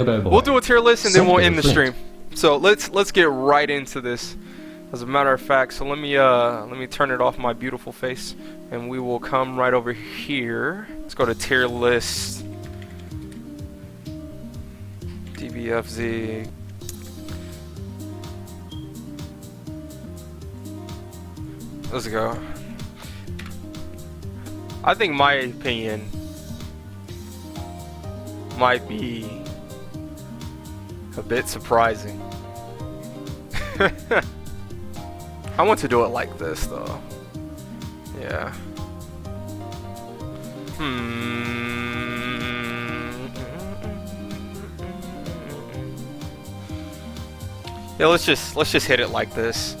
We'll do a tier list and then we'll end the stream. So let's get right into this. As a matter of fact, so let me turn it off my beautiful face, and we will come right over here. Let's go to tier list. DBFZ. Let's go. I think my opinion might be a bit surprising. I want to do it like this though. Yeah. Yeah, let's just hit it like this.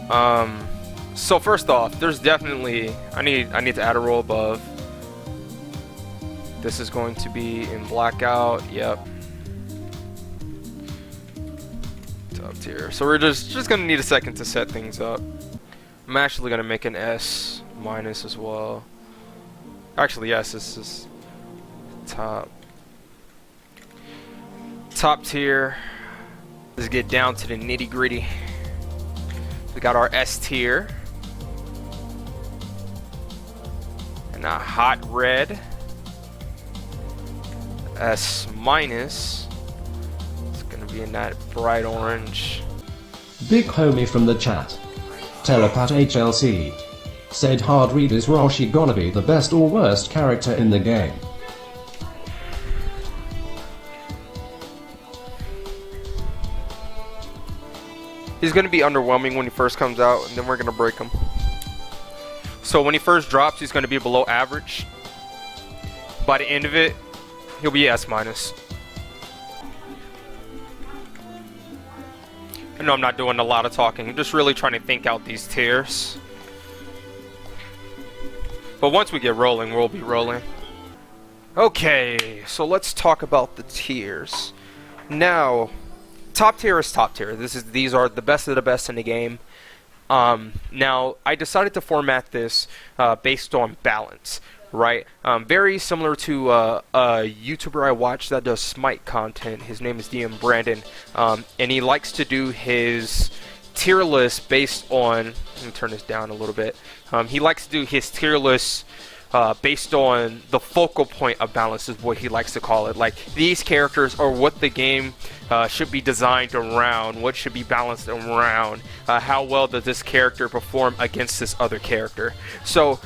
So first off, there's definitely I need to add a row above. This is going to be in blackout. Yep. Top tier. So we're just gonna need a second to set things up. I'm actually gonna make an S minus as well. Actually, yes, this is top tier. Let's get down to the nitty gritty. We got our S tier and a hot red. S minus. It's gonna be in that bright orange. Big homie from the chat. Telepat HLC said hard read, is Roshi gonna be the best or worst character in the game? He's gonna be underwhelming when he first comes out, and then we're gonna break him. So when he first drops, he's gonna be below average. By the end of it, he'll be S minus. I know I'm not doing a lot of talking. I'm just really trying to think out these tiers. But once we get rolling, we'll be rolling. Okay, so let's talk about the tiers. Now, top tier is top tier. These are the best of the best in the game. Now, I decided to format this based on balance. Right, very similar to a YouTuber I watch that does Smite content. His name is DM Brandon, and he likes to do his tier list based on. Let me turn this down a little bit. He likes to do his tier list based on the focal point of balance, is what he likes to call it. Like, these characters are what the game should be designed around, what should be balanced around, how well does this character perform against this other character. So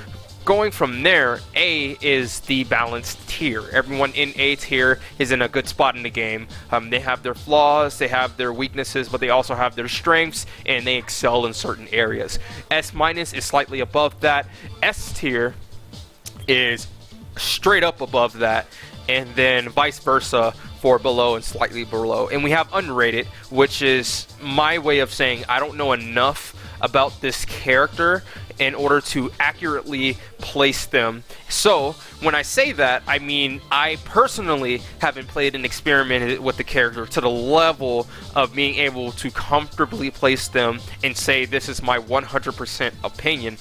going from there, A is the balanced tier. Everyone in A tier is in a good spot in the game. They have their flaws, they have their weaknesses, but they also have their strengths, and they excel in certain areas. S minus is slightly above that. S tier is straight up above that, and then vice versa for below and slightly below. And we have unrated, which is my way of saying I don't know enough about this character in order to accurately place them. So when I say that, I mean I personally haven't played and experimented with the character to the level of being able to comfortably place them and say this is my 100% opinion.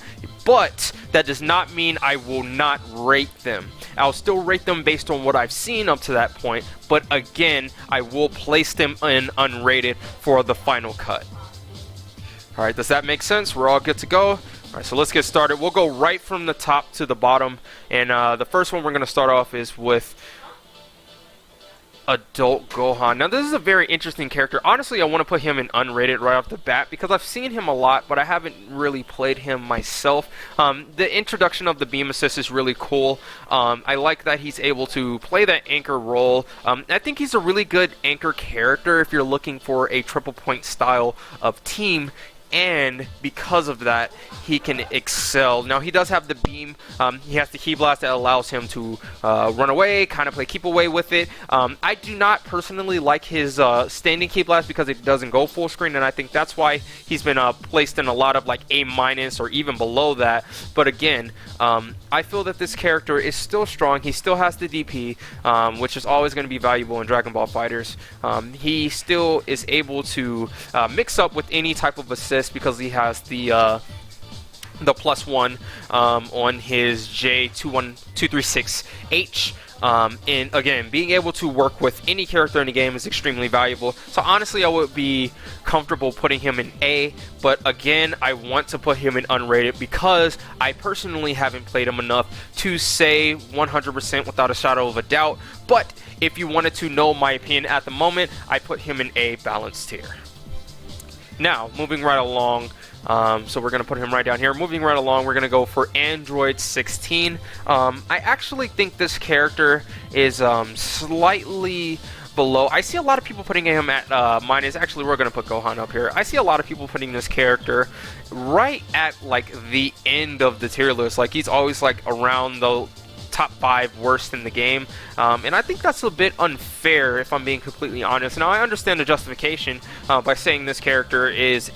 But that does not mean I will not rate them. I'll still rate them based on what I've seen up to that point, but again, I will place them in unrated for the final cut. Alright, does that make sense? We're all good to go? Alright, so let's get started. We'll go right from the top to the bottom. And the first one we're going to start off is with Adult Gohan. Now, this is a very interesting character. Honestly, I want to put him in unrated right off the bat because I've seen him a lot, but I haven't really played him myself. The introduction of the beam assist is really cool. I like that he's able to play that anchor role. I think he's a really good anchor character if you're looking for a triple point style of team. And because of that, he can excel. Now, he does have the beam. He has the Ki Blast that allows him to run away, kind of play keep away with it. I do not personally like his standing Ki Blast because it doesn't go full screen, and I think that's why he's been placed in a lot of like A- or even below that. But again, I feel that this character is still strong. He still has the DP, which is always going to be valuable in Dragon Ball FighterZ. He still is able to mix up with any type of assist because he has the the +1 on his J21236H. And again, being able to work with any character in the game is extremely valuable. So honestly, I would be comfortable putting him in A, but again, I want to put him in unrated because I personally haven't played him enough to say 100% without a shadow of a doubt. But if you wanted to know my opinion at the moment, I put him in A balanced tier. Now, moving right along, so we're going to put him right down here. Moving right along, we're going to go for Android 16. I actually think this character is slightly below. I see a lot of people putting him at minus. Actually, we're going to put Gohan up here. I see a lot of people putting this character right at like the end of the tier list. Like he's always like around the top 5 worst in the game, and I think that's a bit unfair if I'm being completely honest. Now I understand the justification by saying this character is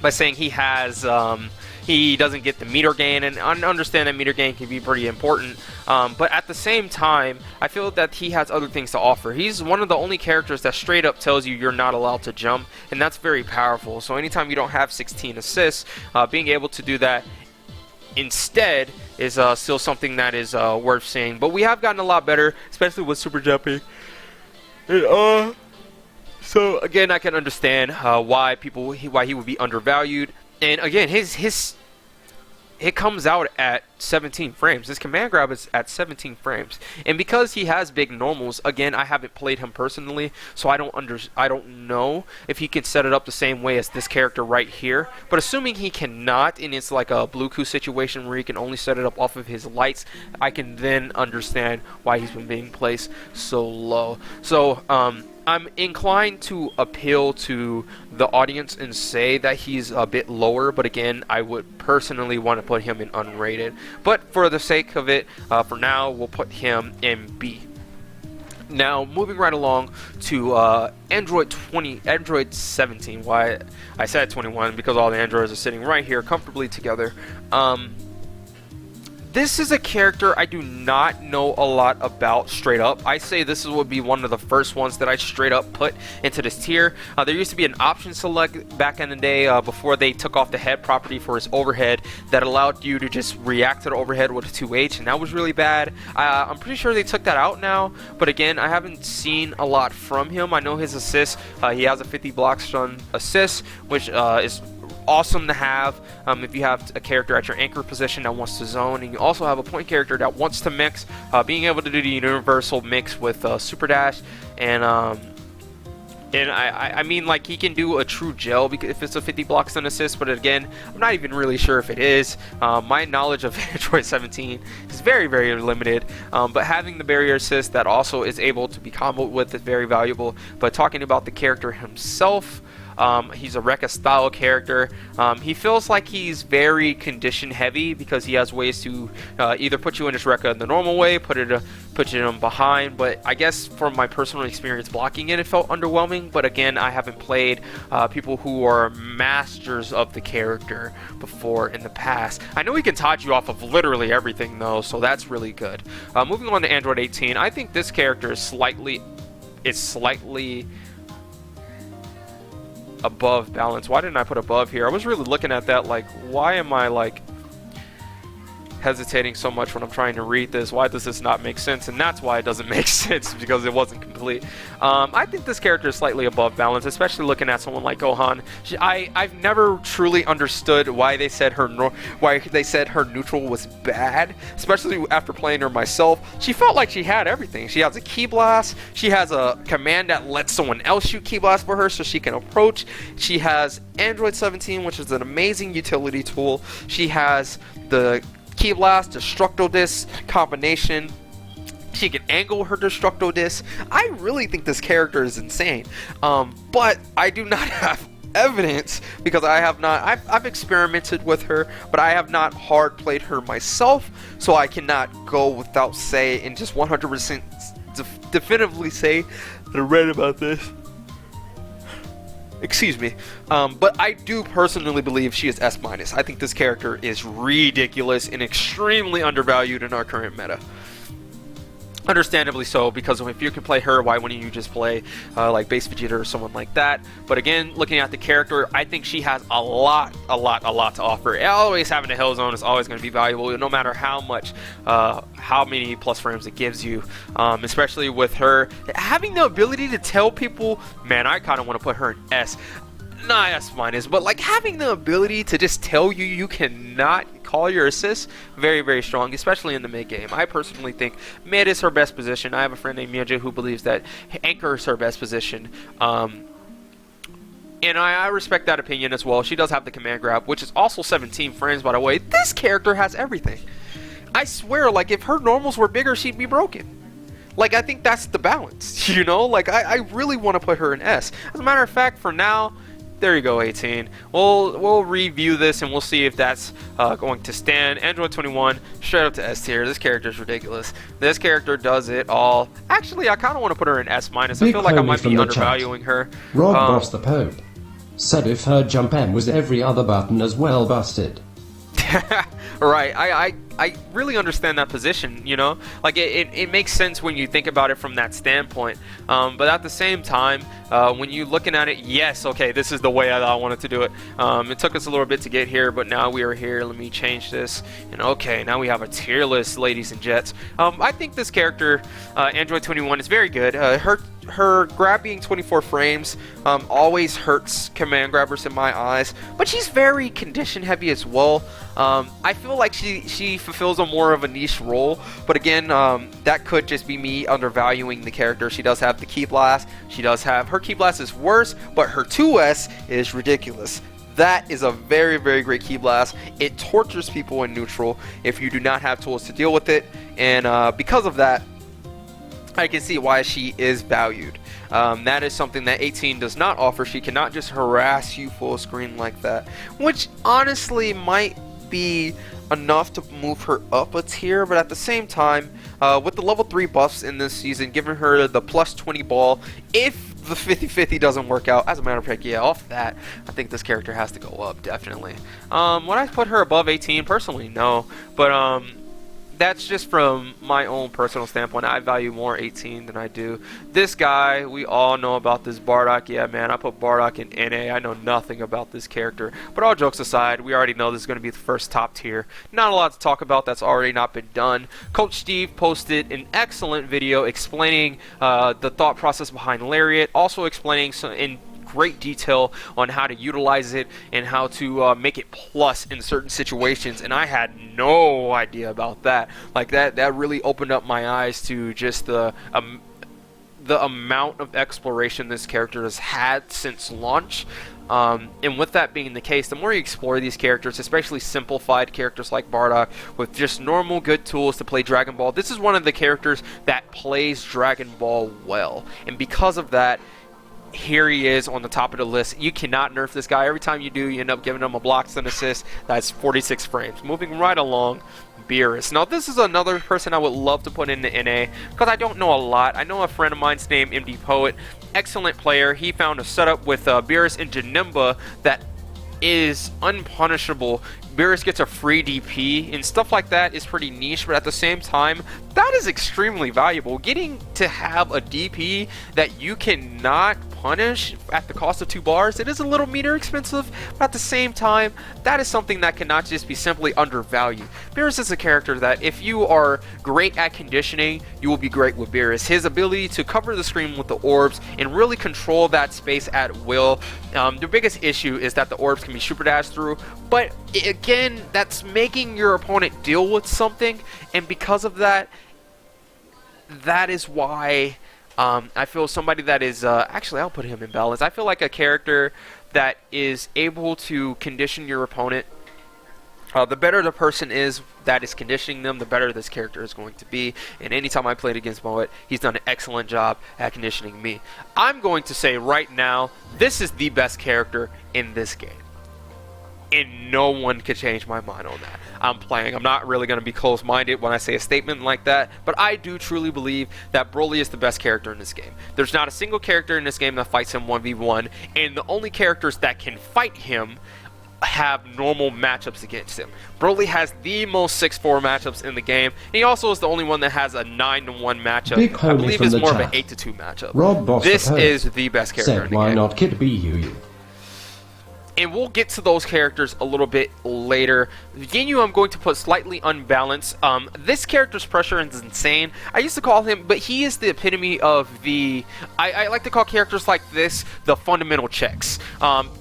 by saying he has he doesn't get the meter gain, and I understand that meter gain can be pretty important, but at the same time I feel that he has other things to offer. He's one of the only characters that straight up tells you you're not allowed to jump, and that's very powerful. So anytime you don't have 16 assists, being able to do that instead is still something that is worth seeing. But we have gotten a lot better, especially with super jumping. And, so again, I can understand why he would be undervalued. And again, it comes out at 17 frames. His command grab is at 17 frames, and because he has big normals, again, I haven't played him personally, so I don't know if he can set it up the same way as this character right here. But assuming he cannot, and it's like a Bluetooth situation where he can only set it up off of his lights, I can then understand why he's been being placed so low. So I'm inclined to appeal to the audience and say that he's a bit lower, but again, I would personally want to put him in unrated. But for the sake of it, for now, we'll put him in B. Now, moving right along to Android 17. Why I said 21 because all the Androids are sitting right here comfortably together. This is a character I do not know a lot about straight up. I say this would be one of the first ones that I straight up put into this tier. There used to be an option select back in the day before they took off the head property for his overhead that allowed you to just react to the overhead with a 2H, and that was really bad. I'm pretty sure they took that out now, but again, I haven't seen a lot from him. I know his assists, he has a 50 block stun assist, which is awesome to have if you have a character at your anchor position that wants to zone, and you also have a point character that wants to mix. Being able to do the universal mix with super dash, and I mean, like, he can do a true gel because if it's a 50 blocks and assist, but again, I'm not even really sure if it is. My knowledge of Android 17 is very, very limited, but having the barrier assist that also is able to be comboed with is very valuable. But talking about the character himself, he's a Rekka style character. He feels like he's very condition heavy because he has ways to either put you in his Rekka in the normal way, put you in behind, but I guess from my personal experience blocking it felt underwhelming. But again, I haven't played people who are masters of the character before in the past. I know he can touch you off of literally everything though, so that's really good. Moving on to Android 18, I think this character is slightly above balance. Why didn't I put above here? I was really looking at that like, why am I like hesitating so much when I'm trying to read this? Why does this not make sense? And that's why it doesn't make sense, because it wasn't complete. I think this character is slightly above balance, especially looking at someone like Gohan. I've never truly understood why they said her neutral was bad, especially after playing her myself. She felt like she had everything. She has a Ki Blast. She has a command that lets someone else shoot Ki Blast for her so she can approach. She has Android 17, which is an amazing utility tool. She has the Ki Blast, Destructo Disc combination. She can angle her Destructo Disc. I really think this character is insane. But I do not have evidence because I have not. I've experimented with her, but I have not hard played her myself, so I cannot go without say and just 100% definitively say that I read about this. Excuse me, but I do personally believe she is S-. I think this character is ridiculous and extremely undervalued in our current meta. Understandably so, because if you can play her, why wouldn't you just play like base Vegeta or someone like that? But again, looking at the character, I think she has a lot to offer. Always having a Hell Zone is always going to be valuable, no matter how many plus frames it gives you. Especially with her having the ability to tell people, man, I kind of want to put her in S. Nah, S minus, but like having the ability to just tell you cannot call your assists, very strong, especially in the mid game. I personally think mid is her best position. I have a friend named Miyanja who believes that anchor is her best position. And I respect that opinion as well. She does have the command grab, which is also 17 frames, by the way. This character has everything. I swear, like, if her normals were bigger, she'd be broken. Like, I think that's the balance, you know? Like, I really want to put her in S. As a matter of fact, for now, there you go, 18. We'll review this and we'll see if that's going to stand. Android 21, straight up to S tier. This character is ridiculous. This character does it all. Actually, I kind of want to put her in S minus. I feel like I might be undervaluing her. Rob Boss the Pope said if her jump M was every other button as well busted. Right, I really understand that position, you know? Like, it makes sense when you think about it from that standpoint. But at the same time, when you're looking at it, yes, okay, this is the way I wanted to do it. It took us a little bit to get here, but now we are here. Let me change this. And okay, now we have a tier list, ladies and gents. I think this character, Android 21, is very good. Her grab being 24 frames always hurts command grabbers in my eyes, but she's very condition heavy as well. I feel like she fulfills a more of a niche role, but again, that could just be me undervaluing the character. She does have the Ki Blast. She does have, her Ki Blast is worse, but her 2S is ridiculous. That is a very great Ki Blast. It tortures people in neutral if you do not have tools to deal with it, and because of that, I can see why she is valued. That is something that 18 does not offer. She cannot just harass you full screen like that, which honestly might be enough to move her up a tier, but at the same time, with the level 3 buffs in this season, giving her the plus 20 ball, if the 50-50 doesn't work out, as a matter of fact, yeah, off that, I think this character has to go up, definitely. Would I put her above 18? Personally, no, but that's just from my own personal standpoint. I value more 18 than I do. This guy, we all know about this Bardock. Yeah, man, I put Bardock in NA. I know nothing about this character. But all jokes aside, we already know this is going to be the first top tier. Not a lot to talk about. That's already not been done. Coach Steve posted an excellent video explaining the thought process behind Lariat. Also explaining in great detail on how to utilize it and how to make it plus in certain situations, and I had no idea about that. Like that really opened up my eyes to just the amount of exploration this character has had since launch. And with that being the case, the more you explore these characters, especially simplified characters like Bardock, with just normal good tools to play Dragon Ball, this is one of the characters that plays Dragon Ball well, and because of that, here he is on the top of the list. You cannot nerf this guy. Every time you do, you end up giving him a blocks and assist. That's 46 frames. Moving right along, Beerus. Now, this is another person I would love to put into NA because I don't know a lot. I know a friend of mine's named MD Poet. Excellent player. He found a setup with Beerus and Janemba that is unpunishable. Beerus gets a free DP, and stuff like that is pretty niche, but at the same time, that is extremely valuable. Getting to have a DP that you cannot punish at the cost of 2 bars, it is a little meter expensive, but at the same time, that is something that cannot just be simply undervalued. Beerus is a character that if you are great at conditioning, you will be great with Beerus. His ability to cover the screen with the orbs and really control that space at will. The biggest issue is that the orbs can be super dashed through, but again, that's making your opponent deal with something, and because of that, that is why I feel somebody that is, actually I'll put him in balance. I feel like a character that is able to condition your opponent. The better the person is that is conditioning them, the better this character is going to be. And anytime I played against Moet, he's done an excellent job at conditioning me. I'm going to say right now, this is the best character in this game. And no one could change my mind on that. I'm not really going to be close-minded when I say a statement like that, but I do truly believe that Broly is the best character in this game. There's not a single character in this game that fights him 1v1, and the only characters that can fight him have normal matchups against him. Broly has the most 6-4 matchups in the game. And he also is the only one that has a 9-1 matchup. Big I believe homie it's from more the of an chat. 8-2 matchup. Rob Boss This the is the best character in said, the why game. not Kid BUU? And we'll get to those characters a little bit later. Ginyu I'm going to put slightly unbalanced. This character's pressure is insane. I used to call him, but he is the epitome of the... I like to call characters like this the fundamental checks.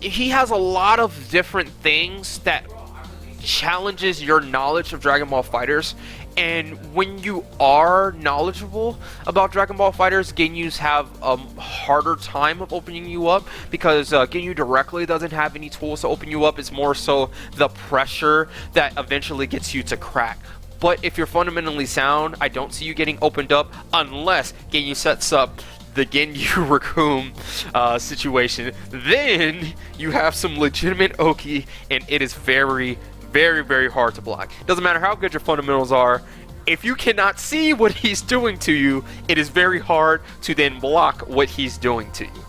He has a lot of different things that challenges your knowledge of Dragon Ball FighterZ. And when you are knowledgeable about Dragon Ball FighterZ, Ginyus have a harder time of opening you up because Ginyu directly doesn't have any tools to open you up. It's more so the pressure that eventually gets you to crack. But if you're fundamentally sound, I don't see you getting opened up unless Ginyu sets up the Ginyu Raccoon situation. Then you have some legitimate Oki, and it is very, very hard to block. Doesn't matter how good your fundamentals are, if you cannot see what he's doing to you, it is very hard to then block what he's doing to you.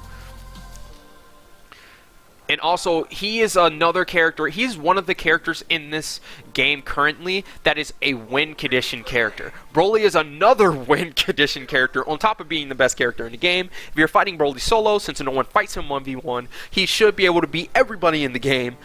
And also, he is another character. He's one of the characters in this game currently that is a win condition character. Broly is another win condition character on top of being the best character in the game. If you're fighting Broly solo, since no one fights him 1v1, he should be able to beat everybody in the game.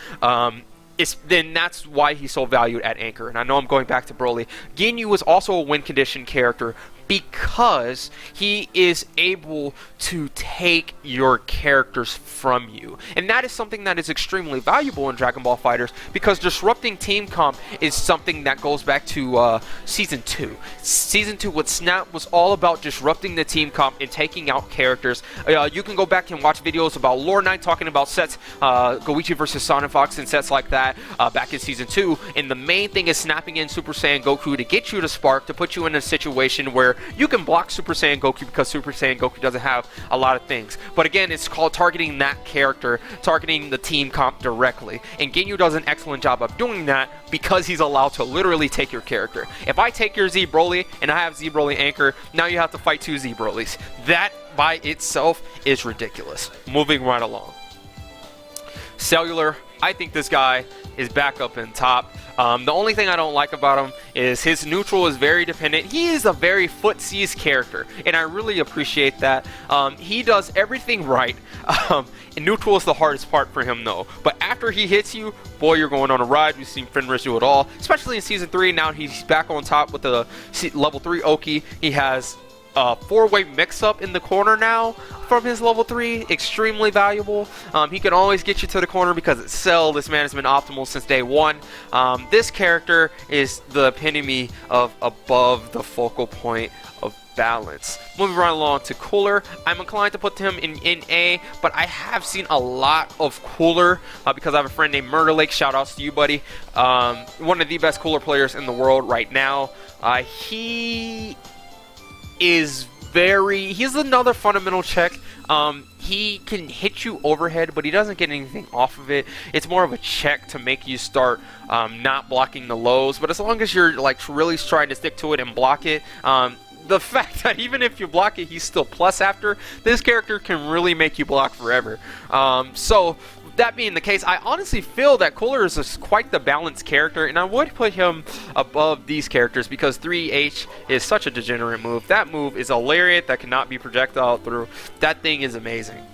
Then that's why he's so valued at Anchor. And I know I'm going back to Broly. Ginyu is also a win condition character because he is able to take your characters from you. And that is something that is extremely valuable in Dragon Ball FighterZ because disrupting team comp is something that goes back to Season 2. Season 2 with Snap was all about disrupting the team comp and taking out characters. You can go back and watch videos about Lore Knight talking about sets, Goichi versus Sonic Fox and sets like that back in Season 2. And the main thing is snapping in Super Saiyan Goku to get you to spark, to put you in a situation where you can block Super Saiyan Goku because Super Saiyan Goku doesn't have a lot of things. But again, it's called targeting that character, targeting the team comp directly. And Ginyu does an excellent job of doing that because he's allowed to literally take your character. If I take your Z Broly and I have Z Broly Anchor, now you have to fight 2 Z Brolys. That by itself is ridiculous. Moving right along. Cellular, I think this guy is back up in top. The only thing I don't like about him is his neutral is very dependent. He is a very footsies character, and I really appreciate that. He does everything right. And neutral is the hardest part for him, though. But after he hits you, boy, you're going on a ride. We've seen Fenris do it all, especially in Season 3. Now he's back on top with the level 3 Oki. He has a 4-way mix-up in the corner now from his level 3, extremely valuable. He can always get you to the corner because it's Cell. This man has been optimal since day one. This character is the epitome of above the focal point of balance. Moving right along to Cooler, I'm inclined to put him in A, but I have seen a lot of Cooler because I have a friend named Murder Lake. Shout outs to you, buddy. One of the best Cooler players in the world right now. He's another fundamental check. He can hit you overhead, but he doesn't get anything off of it. It's more of a check to make you start not blocking the lows. But as long as you're like really trying to stick to it and block it, the fact that even if you block it, he's still plus after, this character can really make you block forever. So that being the case, I honestly feel that Cooler is quite the balanced character, and I would put him above these characters because 3H is such a degenerate move. That move is a lariat that cannot be projectile through. That thing is amazing.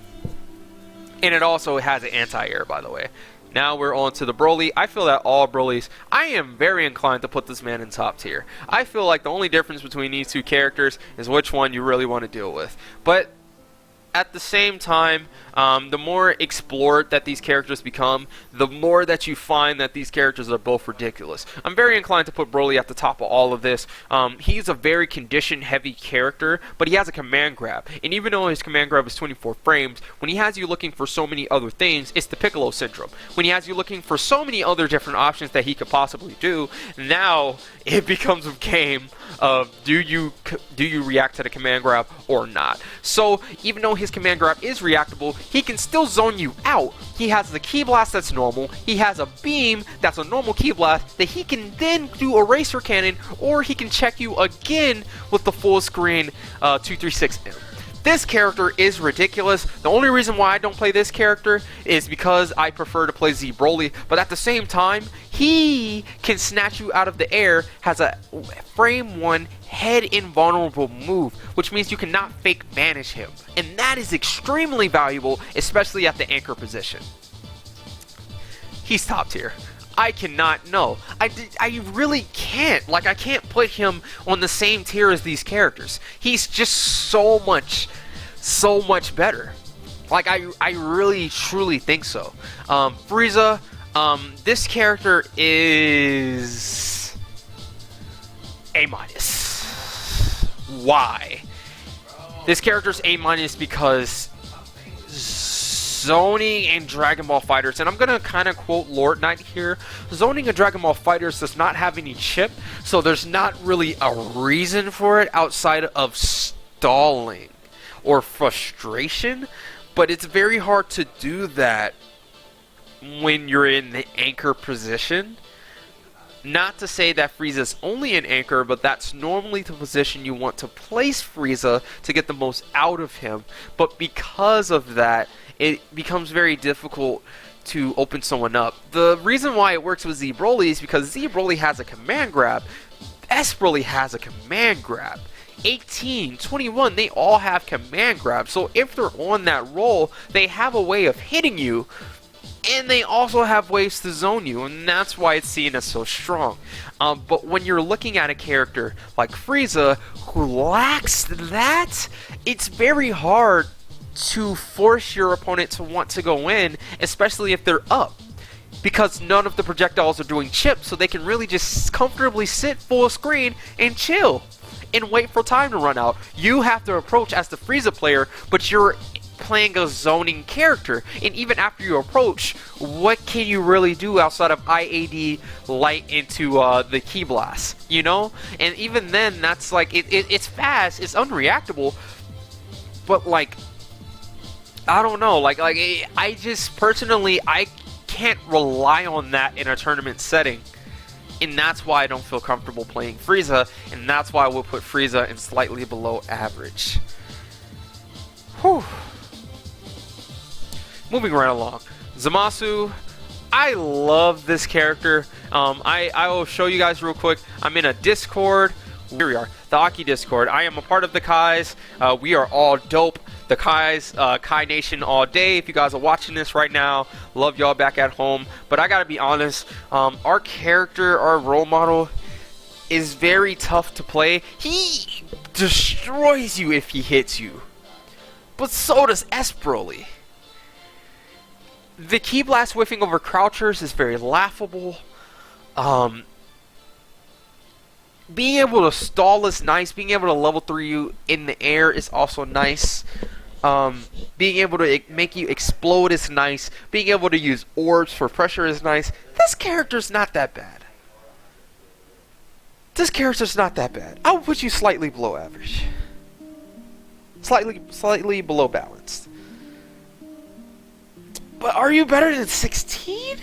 And it also has an anti-air, by the way. Now we're on to the Broly. I feel that all Brolys, I am very inclined to put this man in top tier. I feel like the only difference between these two characters is which one you really want to deal with. But at the same time, the more explored that these characters become, the more that you find that these characters are both ridiculous. I'm very inclined to put Broly at the top of all of this. He's a very condition-heavy character, but he has a command grab. And even though his command grab is 24 frames, when he has you looking for so many other things, it's the Piccolo syndrome. When he has you looking for so many other different options that he could possibly do, now it becomes a game of do you react to the command grab or not. So even though his command grab is reactable, he can still zone you out. He has the Ki Blast that's normal. He has a beam that's a normal Ki Blast that he can then do Eraser Cannon, or he can check you again with the full screen 236M. This character is ridiculous. The only reason why I don't play this character is because I prefer to play Z Broly, but at the same time, he can snatch you out of the air, has a frame 1 head invulnerable move, which means you cannot fake banish him. And that is extremely valuable, especially at the anchor position. He's top tier. I cannot, no. I really can't. Like, I can't put him on the same tier as these characters. He's just so much better. Like, I really, truly think so. Frieza, this character is A-. Why? This character's A- because zoning in Dragon Ball FighterZ, and I'm gonna kind of quote Lord Knight here, zoning in Dragon Ball FighterZ does not have any chip, so there's not really a reason for it outside of stalling or frustration, but it's very hard to do that when you're in the anchor position. Not to say that Frieza's only an anchor, but that's normally the position you want to place Frieza to get the most out of him, but because of that, it becomes very difficult to open someone up. The reason why it works with Z Broly is because Z Broly has a command grab, S Broly has a command grab, 18, 21, they all have command grab, so if they're on that roll, they have a way of hitting you, and they also have ways to zone you, and that's why it's seen as so strong. But when you're looking at a character like Frieza, who lacks that, it's very hard to force your opponent to want to go in, especially if they're up, because none of the projectiles are doing chip, so they can really just comfortably sit full screen and chill and wait for time to run out. You have to approach as the Frieza player, but you're playing a zoning character, and even after you approach, what can you really do outside of IAD light into the Ki Blast, you know? And even then, that's like, it's fast, it's unreactable, but like, I don't know, like I just personally, I can't rely on that in a tournament setting, and that's why I don't feel comfortable playing Frieza, and that's why we'll put Frieza in slightly below average. Whew. Moving right along, Zamasu, I love this character. I will show you guys real quick. I'm in a Discord. Here we are, the Aki Discord. I am a part of the Kais. We are all dope. The Kais, Kai Nation all day. If you guys are watching this right now, love y'all back at home. But I gotta be honest, our character, our role model, is very tough to play. He destroys you if he hits you. But so does S Broly. The Ki Blast whiffing over crouchers is very laughable. Being able to stall is nice. Being able to level 3 you in the air is also nice. Being able to make you explode is nice. Being able to use orbs for pressure is nice. This character's not that bad. This character's not that bad. I would put you slightly below average. Slightly below balanced. But are you better than 16?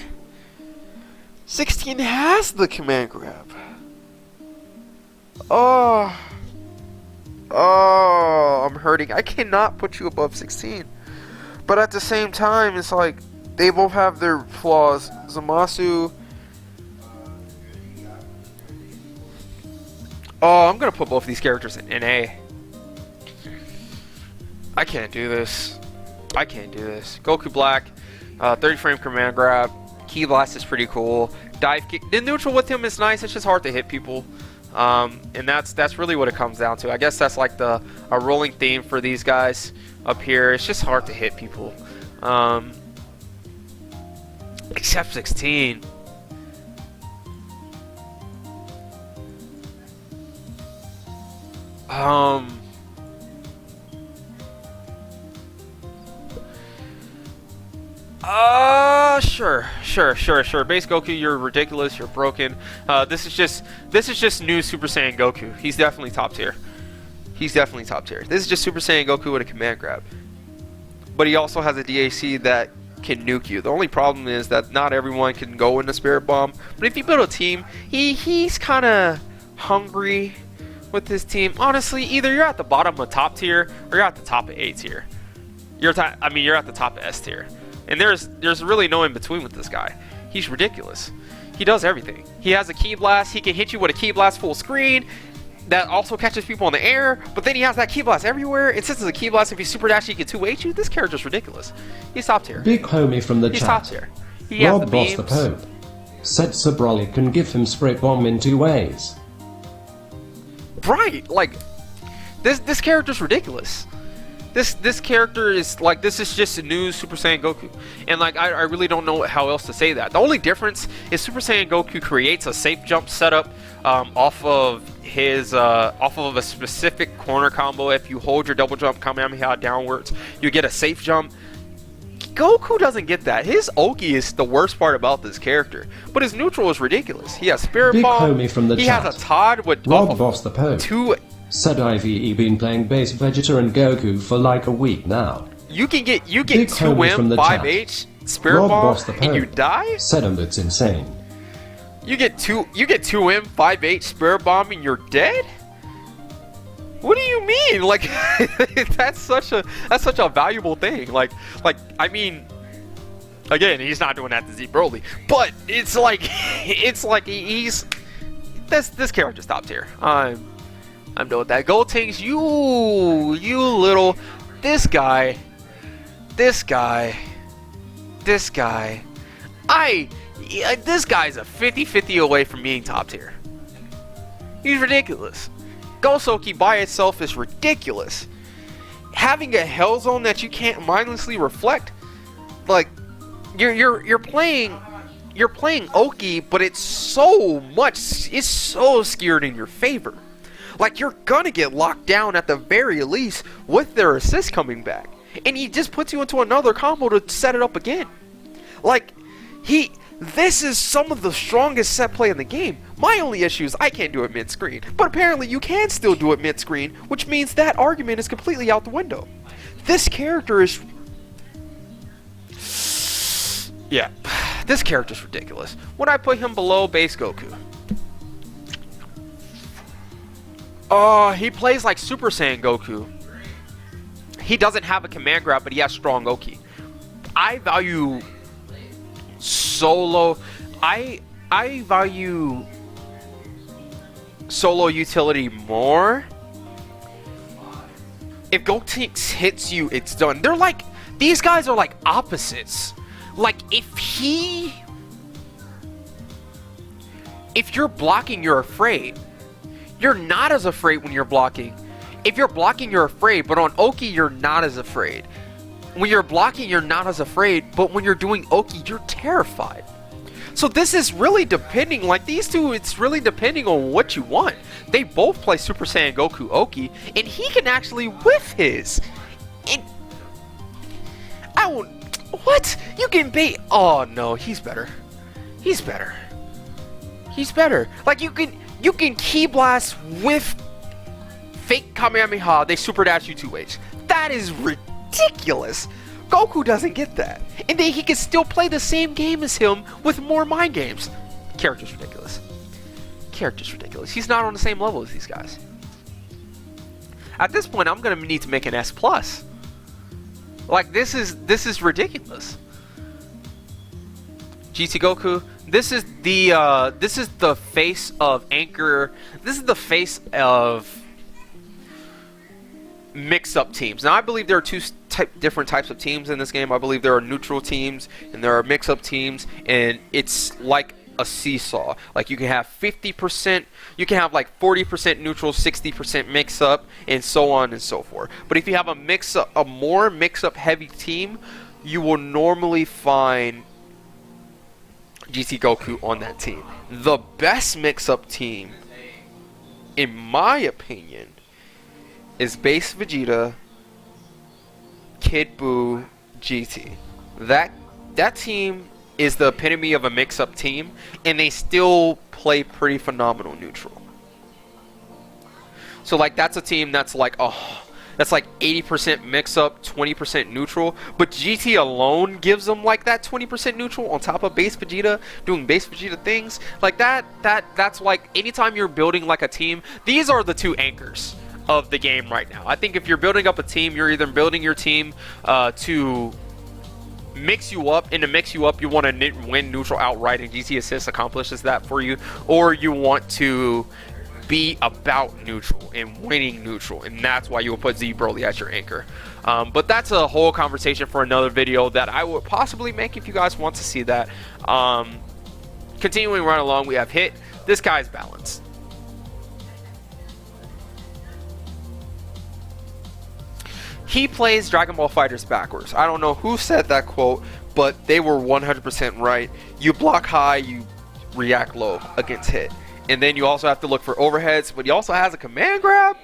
16 has the command grab. Oh, I'm hurting. I cannot put you above 16. But at the same time, it's like, they both have their flaws. Zamasu. Oh, I'm going to put both of these characters in NA. I can't do this. I can't do this. Goku Black. 30 frame command grab. Ki Blast is pretty cool. Dive kick. The neutral with him is nice. It's just hard to hit people. And that's really what it comes down to. I guess that's like a rolling theme for these guys up here. It's just hard to hit people. Except 16. Sure. Base Goku, you're ridiculous. You're broken. This is just new Super Saiyan Goku. He's definitely top tier. This is just Super Saiyan Goku with a command grab. But he also has a DAC that can nuke you. The only problem is that not everyone can go in the Spirit Bomb. But if you build a team, he's kind of hungry with this team, honestly, either you're at the bottom of top tier or you're at the top of A tier. You're at the top of S tier. And there's really no in between with this guy. He's ridiculous. He does everything. He has a Ki Blast. He can hit you with a Ki Blast full screen. That also catches people in the air, but then he has that Ki Blast everywhere. And since it's a Ki Blast, if he's super dashy, he can 2H you. This character's ridiculous. He's top tier. Big homie from the He's chat. top tier. He has the Rob Boss beams. the Pope said Sir Broly can give him Spirit Bomb in 2 ways. Right, like this character's ridiculous. This character is like, this is just a new Super Saiyan Goku, and like I really don't know how else to say that. The only difference is Super Saiyan Goku creates a safe jump setup off of a specific corner combo. If you hold your double jump Kamehameha downwards, you get a safe jump. Goku doesn't get that. His Oki is the worst part about this character, but his neutral is ridiculous. He has Spirit Big Bomb. homie from the He chat. has a Todd with Rob Boss the Pope two. said I've been playing base Vegeta and Goku for like a week now. You get Big 2 homie from M, the 5H, Spirit Rob Bomb, Boss the and you Pope die? said it's insane. You get 2 M, 5H, Spirit Bomb, and you're dead? What do you mean? Like that's such a valuable thing. Like I mean, again, he's not doing that to Z Broly, but it's like he's this character's top tier. I'm done with that. Goldtings, you little this guy. This guy's a 50-50 away from being top tier. He's ridiculous. Gosoki by itself is ridiculous. Having a Hell Zone that you can't mindlessly reflect, like you're playing Oki, but it's so skewed in your favor. Like you're gonna get locked down at the very least with their assist coming back, and he just puts you into another combo to set it up again. Like this is some of the strongest set play in the game. My only issue is I can't do it mid-screen, but apparently you can still do it mid-screen, which means that argument is completely out the window. This character is... yeah, this character's ridiculous. When I put him below base Goku, he plays like Super Saiyan Goku. He doesn't have a command grab, but he has strong Oki. I value solo. I value solo utility more. If Gotenks hits you, it's done. They're like, these guys are like opposites. Like if you're blocking, you're afraid. You're not as afraid when you're blocking. If you're blocking, you're afraid, but on Oki, you're not as afraid. When you're blocking, you're not as afraid, but when you're doing Oki, you're terrified. So this is really depending, like these two, it's really depending on what you want. They both play Super Saiyan Goku Oki, and he can actually whiff his. And I won't, what? You can bait, oh no, he's better. He's better. He's better. Like you can Ki Blast with fake Kamehameha, they super dash you 2H. That is ridiculous. Goku doesn't get that. And then he can still play the same game as him with more mind games. Character's ridiculous. Character's ridiculous. He's not on the same level as these guys. At this point, I'm gonna need to make an S+. Like this is ridiculous. GT Goku, this is the face of Anchor. This is the face of mix-up teams. Now I believe there are two different types of teams in this game. I believe there are neutral teams and there are mix-up teams, and it's like a seesaw. Like you can have 50%, you can have like 40% neutral, 60% mix-up, and so on and so forth. But if you have a more mix-up heavy team, you will normally find GT Goku on that team. The best mix-up team, in my opinion, is base Vegeta, Kid Buu, GT. That team is the epitome of a mix-up team, and they still play pretty phenomenal neutral. So like that's a team that's like, oh, that's like 80% mix-up, 20% neutral. But GT alone gives them like that 20% neutral on top of base Vegeta doing base Vegeta things. Like that's like anytime you're building like a team, these are the two anchors of the game right now. I think if you're building up a team, you're either building your team to mix you up, and to mix you up you want to win neutral outright, and GT Assist accomplishes that for you, or you want to be about neutral and winning neutral, and that's why you will put Z Broly as your anchor. But that's a whole conversation for another video that I would possibly make if you guys want to see that. Continuing right along, we have Hit. This guy's balanced. He plays Dragon Ball FighterZ backwards. I don't know who said that quote, but they were 100% right. You block high, you react low against Hit. And then you also have to look for overheads, but he also has a command grab.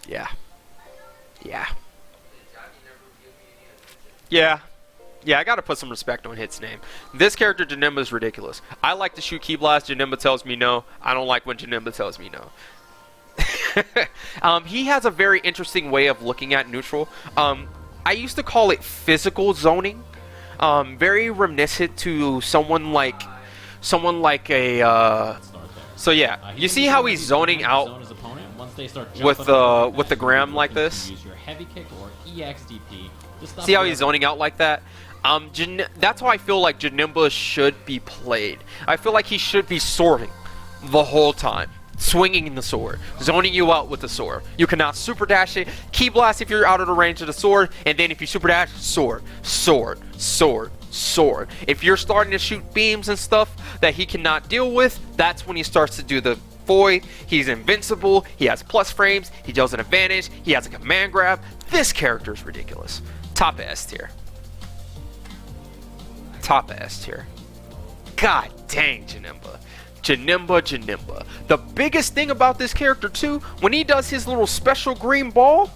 Yeah. Yeah. Yeah. Yeah, I gotta put some respect on Hit's name. This character, Janemba, is ridiculous. I like to shoot Ki Blast. Janemba tells me no. I don't like when Janemba tells me no. He has a very interesting way of looking at neutral. I used to call it physical zoning. Very reminiscent to someone like a so yeah, you see how he's zoning out with the gram like this? See how he's zoning out like that? That's how I feel like Janemba should be played. I feel like he should be soaring the whole time, swinging the sword, zoning you out with the sword. You cannot super dash it, Ki Blast if you're out of the range of the sword, and then if you super dash, sword, sword, sword, sword. If you're starting to shoot beams and stuff that he cannot deal with, that's when he starts to do the void. He's invincible, he has plus frames, he deals an advantage, he has a command grab. This character is ridiculous. Top S tier. Top S tier. God dang, Janemba. Janemba. The biggest thing about this character too, when he does his little special green ball,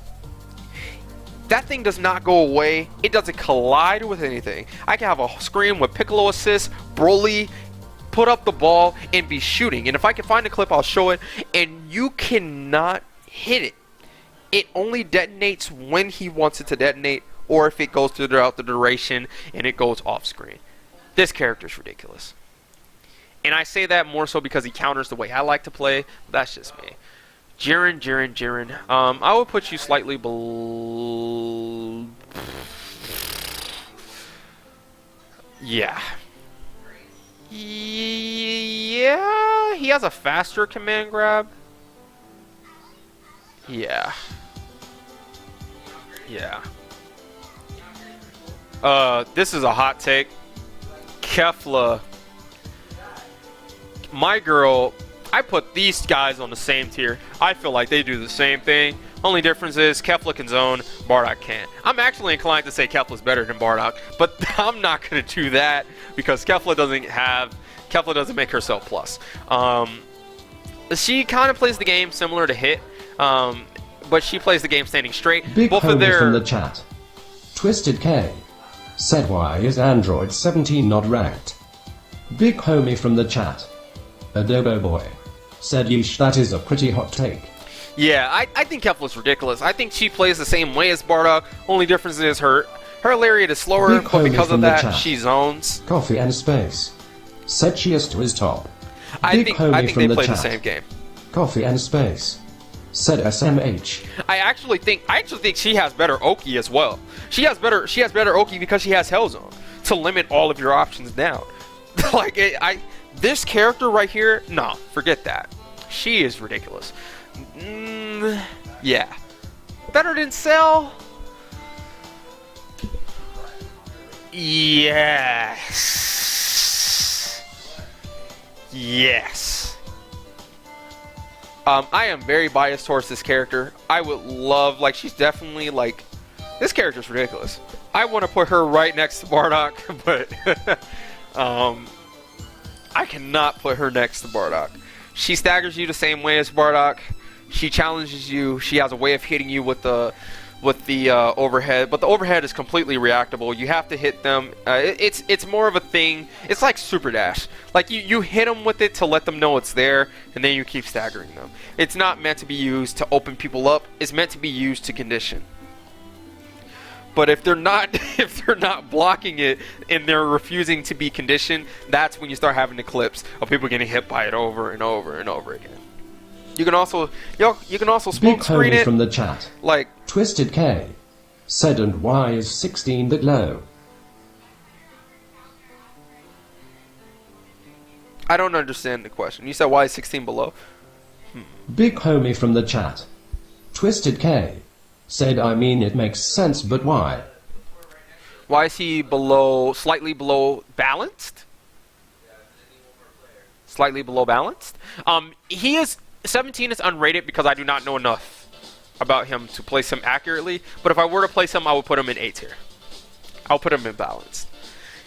that thing does not go away. It doesn't collide with anything. I can have a screen with Piccolo assist, Broly, put up the ball, and be shooting. And if I can find a clip, I'll show it. And you cannot hit it. It only detonates when he wants it to detonate, or if it goes throughout the duration and it goes off screen. This character is ridiculous. And I say that more so because he counters the way I like to play. That's just me. Jiren. I will put you slightly below. Yeah. Yeah. He has a faster command grab. Yeah. This is a hot take. Kefla. My girl, I put these guys on the same tier. I feel like they do the same thing. Only difference is Kefla can zone, Bardock can't. I'm actually inclined to say Kefla's better than Bardock, but I'm not going to do that because Kefla doesn't make herself plus. She kind of plays the game similar to Hit, but she plays the game standing straight. Big homie from the chat. Twisted K said, why is Android 17 not ranked? Big homie from the chat. Adobo Boy said, yeesh, that is a pretty hot take. Yeah, I think Kefla's ridiculous. I think she plays the same way as Bardock. Only difference is her lariat is slower, Big but because of that, chat. she zones. Coffee and Space said cheers to his top. I think they play the same game. Coffee and Space said SMH. I actually think she has better Oki as well. She has better Oki because she has Hell Zone to limit all of your options down. Like this character right here, no, forget that. She is ridiculous. Yeah. Better than Cell? Yes. I am very biased towards this character. I would love, like, she's definitely, like, this character's ridiculous. I want to put her right next to Bardock, but I cannot put her next to Bardock. She staggers you the same way as Bardock. She challenges you. She has a way of hitting you with the with the overhead, but the overhead is completely reactable. You have to hit them. It's more of a thing. It's like super dash. Like you hit them with it to let them know it's there, and then you keep staggering them. It's not meant to be used to open people up. It's meant to be used to condition. But if they're not blocking it and they're refusing to be conditioned, that's when you start having the clips of people getting hit by it over and over and over again. You can also smoke screen it from the chat. Like Twisted K said, and why is 16-bit low? I don't understand the question. You said why is 16 below? Big homie from the chat. Twisted K said, I mean it makes sense, but why? Why is he slightly below balanced? Slightly below balanced? He is 17 is unrated because I do not know enough about him to place him accurately. But if I were to place him, I would put him in A tier. I'll put him in balanced.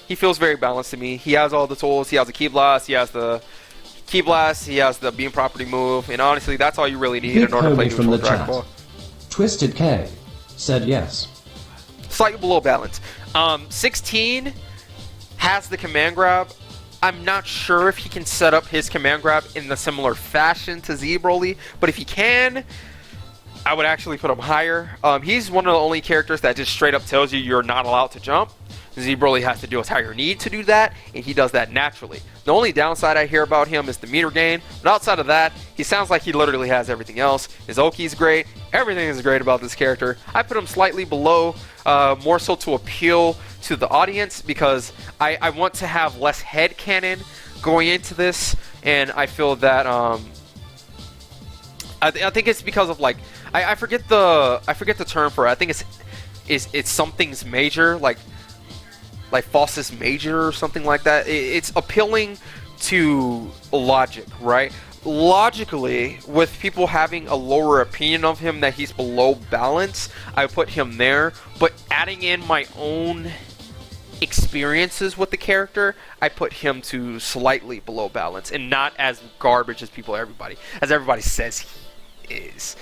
He feels very balanced to me. He has all the tools. He has the Ki Blast. He has the Ki Blast. He has the Beam Property move. And honestly, that's all you really need in order to play neutral Dragon Ball. Twisted K said yes. Slightly below balance. 16 has the command grab. I'm not sure if he can set up his command grab in the similar fashion to Z Broly, but if he can, I would actually put him higher. He's one of the only characters that just straight up tells you you're not allowed to jump. Z Broly has to do a higher need to do that, and he does that naturally. The only downside I hear about him is the meter gain, but outside of that, he sounds like he literally has everything else. His Oki's great. Everything is great about this character. I put him slightly below, more so to appeal to the audience, because I want to have less headcanon going into this, and I feel that I think it's because of like I forget the term for it. I think it's something's major, like Falsus Major or something like that. It's appealing to logic, right? Logically, with people having a lower opinion of him that he's below balance, I put him there. But adding in my own experiences with the character, I put him to slightly below balance, and not as garbage as everybody says he is.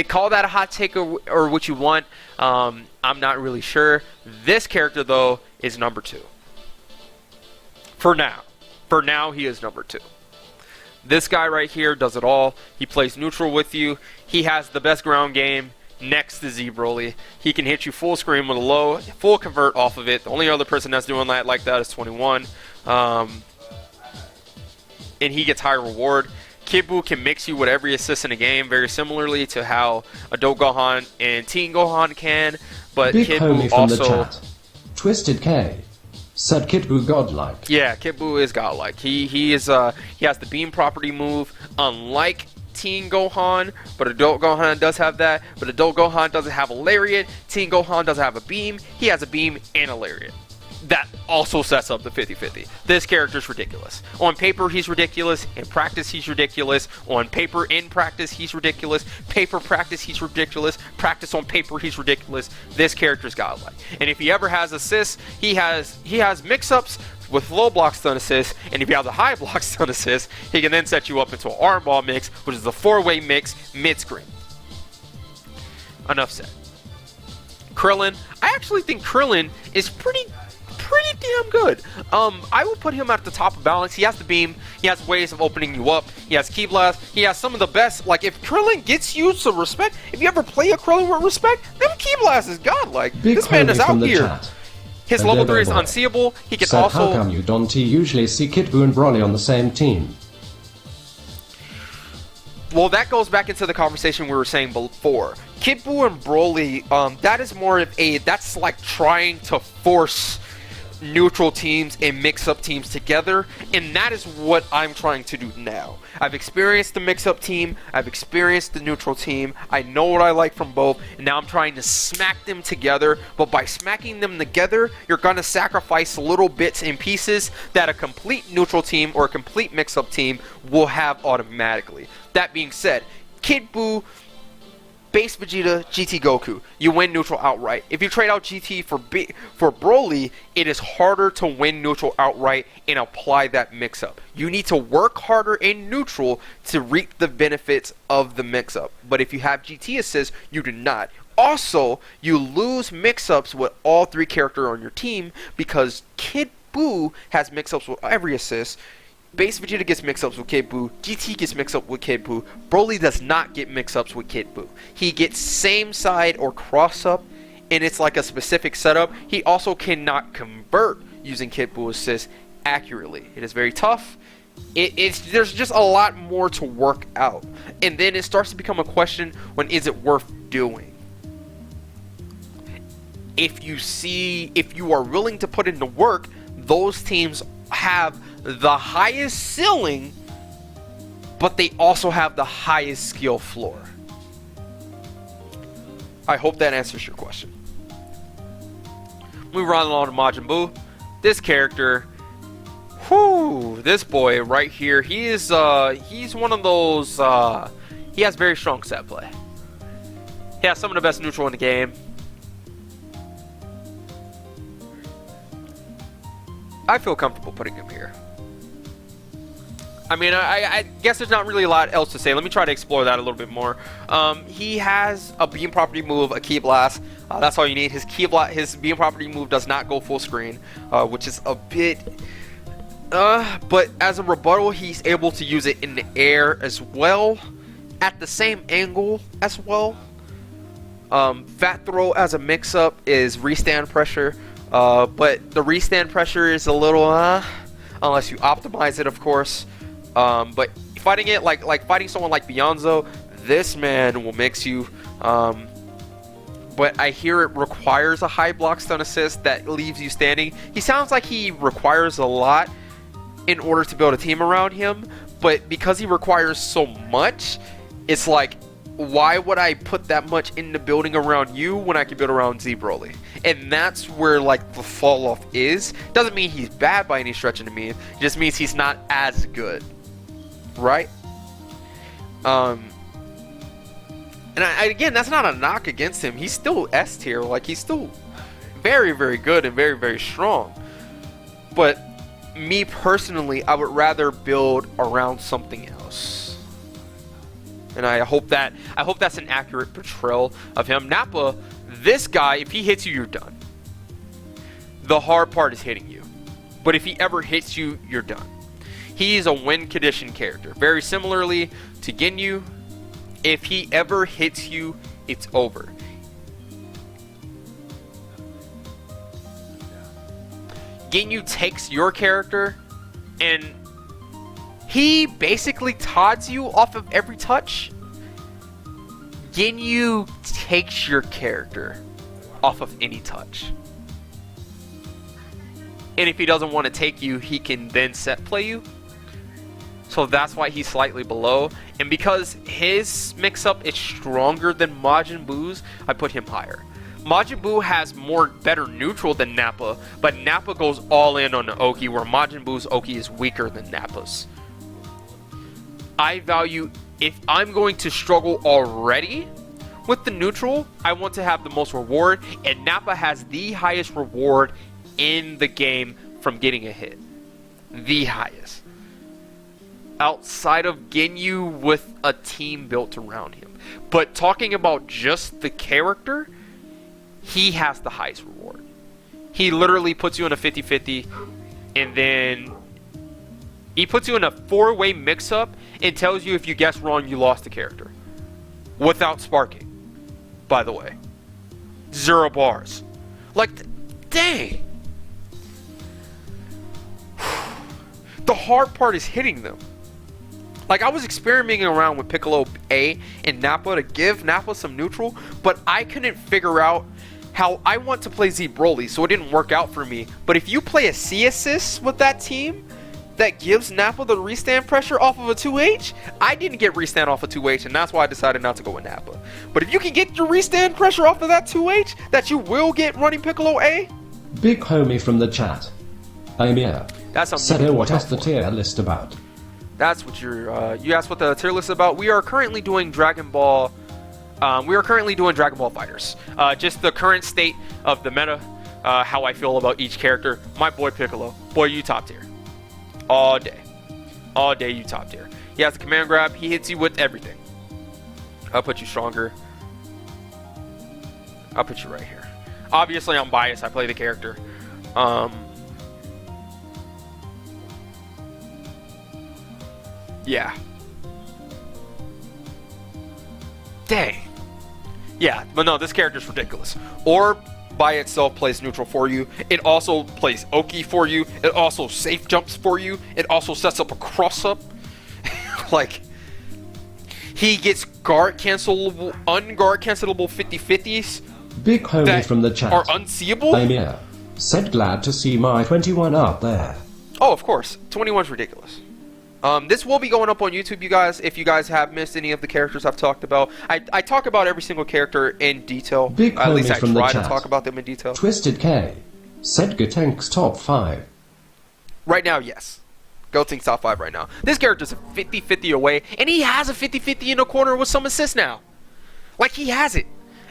Call that a hot take or what you want. I'm not really sure. This character, though, is number 2. For now, he is number 2. This guy right here does it all. He plays neutral with you. He has the best ground game next to Z Broly. He can hit you full screen with a low, full convert off of it. The only other person that's doing that like that is 21. And he gets high reward. Kid Buu can mix you with every assist in the game, very similarly to how Adult Gohan and Teen Gohan can. But Big Kid homie Buu from also... the chat. Twisted K said Kid Buu godlike. Yeah, Kid Buu is godlike. He has the Beam Property move, unlike Teen Gohan, but Adult Gohan does have that. But Adult Gohan doesn't have a Lariat. Teen Gohan doesn't have a beam. He has a beam and a Lariat. That also sets up the 50-50. This character's ridiculous. On paper, he's ridiculous. In practice, he's ridiculous. On paper, in practice, he's ridiculous. Paper practice, he's ridiculous. Practice on paper, he's ridiculous. This character's godlike. And if he ever has assists, he has mix-ups with low block stun assist, and if he has a high block stun assist, he can then set you up into an arm ball mix, which is a 4-way mix mid-screen. Enough said. Krillin, I actually think Krillin is pretty damn good. I will put him at the top of balance. He has the beam. He has ways of opening you up. He has Ki Blast. He has some of the best. Like, if Krillin gets you some respect, if you ever play a Krillin with respect, then Ki Blast is godlike. This man is out here. Chat. His level 3 is unseeable. He can also... How come you don't usually see Kid Buu and Broly on the same team? Well, that goes back into the conversation we were saying before. Kid Buu and Broly, that is more of a... That's like trying to force neutral teams and mix-up teams together, and that is what I'm trying to do now. I've experienced the mix-up team, I've experienced the neutral team, I know what I like from both, and now I'm trying to smack them together, but by smacking them together, you're going to sacrifice little bits and pieces that a complete neutral team or a complete mix-up team will have automatically. That being said, Kid Buu, Base Vegeta, GT Goku, you win neutral outright. If you trade out GT for Broly, it is harder to win neutral outright and apply that mix-up. You need to work harder in neutral to reap the benefits of the mix-up. But if you have GT assist, you do not. Also, you lose mix-ups with all 3 characters on your team because Kid Buu has mix-ups with every assist. Base Vegeta gets mix-ups with Kid Buu. GT gets mix-up with Kid Buu. Broly does not get mix-ups with Kid Buu. He gets same side or cross-up, and it's like a specific setup. He also cannot convert using Kid Buu assist accurately. It is very tough. There's just a lot more to work out. And then it starts to become a question, when is it worth doing? If you are willing to put in the work, those teams have the highest ceiling, but they also have the highest skill floor. I hope that answers your question. Moving right along to Majin Buu. This character, this boy right here, he's one of those, he has very strong set play. He has some of the best neutral in the game. I feel comfortable putting him here. I mean, I guess there's not really a lot else to say. Let me try to explore that a little bit more. He has a beam property move, a Ki Blast. That's all you need. His beam property move does not go full screen, which is a bit... but as a rebuttal, he's able to use it in the air as well, at the same angle as well. Fat Throw as a mix-up is restand pressure, but the restand pressure is a little, unless you optimize it, of course. But fighting it like fighting someone like Beyonzo, this man will mix you. But I hear it requires a high block stun assist that leaves you standing. He sounds like he requires a lot in order to build a team around him, but because he requires so much, it's like, why would I put that much into building around you when I can build around Z Broly? And that's where like the fall off is. Doesn't mean he's bad by any stretch of the mean. It just means he's not as good, right? And again, that's not a knock against him. He's still S tier. Like, he's still very, very good and very, very strong. But me personally, I would rather build around something else. And I hope that's an accurate portrayal of him. Nappa, this guy, if he hits you, you're done. The hard part is hitting you. But if he ever hits you, you're done. He's a win condition character. Very similarly to Ginyu, if he ever hits you, it's over. Ginyu takes your character and he basically taunts you off of every touch. Ginyu takes your character off of any touch. And if he doesn't want to take you, he can then set play you. So that's why he's slightly below. And because his mix-up is stronger than Majin Buu's, I put him higher. Majin Buu has better neutral than Nappa, but Nappa goes all in on the Oki, where Majin Buu's Oki is weaker than Nappa's. I value, if I'm going to struggle already with the neutral, I want to have the most reward, and Nappa has the highest reward in the game from getting a hit. The highest. Outside of Ginyu with a team built around him. But talking about just the character, he has the highest reward. He literally puts you in a 50-50, and then he puts you in a 4-way mix-up and tells you if you guess wrong, you lost the character. Without sparking, by the way. 0 bars. Like, dang. The hard part is hitting them. Like, I was experimenting around with Piccolo A and Nappa to give Nappa some neutral, but I couldn't figure out how I want to play Z Broly, so it didn't work out for me. But if you play a C assist with that team that gives Nappa the restand pressure off of a 2H, I didn't get restand off of 2H, and that's why I decided not to go with Nappa. But if you can get your restand pressure off of that 2H that you will get running Piccolo A, Big homie from the chat. I'm here. that's something. Said, what is the tier list about? That's what you asked what the tier list is about. We are currently doing Dragon Ball. We are currently doing Dragon Ball Fighters. Just the current state of the meta, how I feel about each character. My boy Piccolo, boy, you top tier, all day, you top tier. He has the command grab. He hits you with everything. I'll put you stronger. I'll put you right here. Obviously, I'm biased. I play the character. Yeah. Dang. Yeah, but no, this character's ridiculous. Orb by itself plays neutral for you. It also plays Oki for you. It also safe jumps for you. It also sets up a cross-up. Like, he gets guard cancelable, unguard cancelable 50-50s. Big homie from the chat. Are unseeable. I'm here. Said glad to see my 21 up there. Oh, of course. 21's ridiculous. This will be going up on YouTube, you guys, if you guys have missed any of the characters I've talked about. I talk about every single character in detail. Big At least I from try the to chat. talk about them in detail. Twisted K. Said Gotenks top 5. Right now, yes. Gotenks top 5 right now. This character's a 50-50 away, and he has a 50-50 in the corner with some assists now. Like, he has it.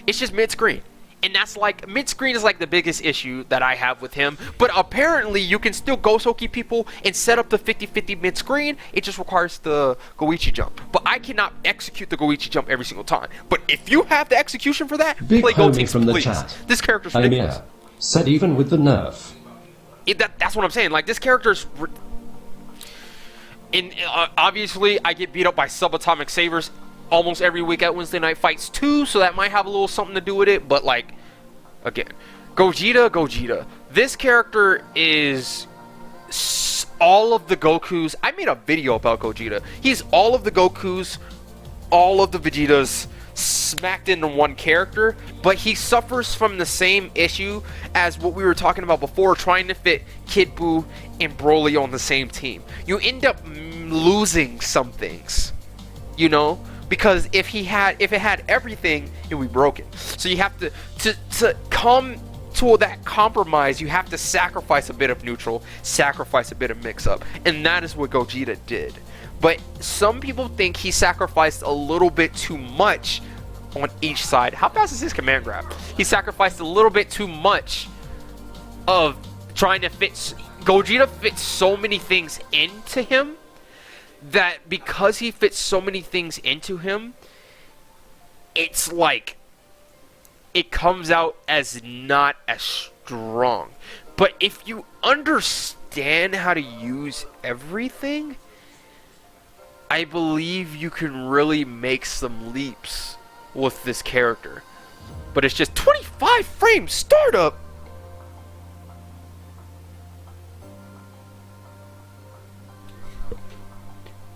It's just mid-screen. And that's like, mid-screen is like the biggest issue that I have with him. But apparently, you can still Ghost Oki people and set up the 50-50 mid-screen. It just requires the Goichi jump. But I cannot execute the Goichi jump every single time. But if you have the execution for that, Big play homie Gotenks, from the please. chat. This character's I'm ridiculous. here. Said even with the nerf. That's what I'm saying. Like, this character's... obviously, I get beat up by subatomic sabers almost every week at Wednesday Night Fights too, so that might have a little something to do with it. But like, again, Gogeta. This character is all of the Gokus. I made a video about Gogeta. He's all of the Gokus, all of the Vegetas smacked into one character, but he suffers from the same issue as what we were talking about before, trying to fit Kid Buu and Broly on the same team. You end up losing some things, you know, because if it had everything, it would be broken. So you have to come to that compromise. You have to sacrifice a bit of neutral, sacrifice a bit of mix-up, and that is what Gogeta did. But some people think he sacrificed a little bit too much on each side. How fast is his command grab? He sacrificed a little bit too much of trying to fit. Gogeta fits so many things into him that because he fits so many things into him, it's like it comes out as not as strong. But if you understand how to use everything, I believe you can really make some leaps with this character. But it's just 25 frame startup.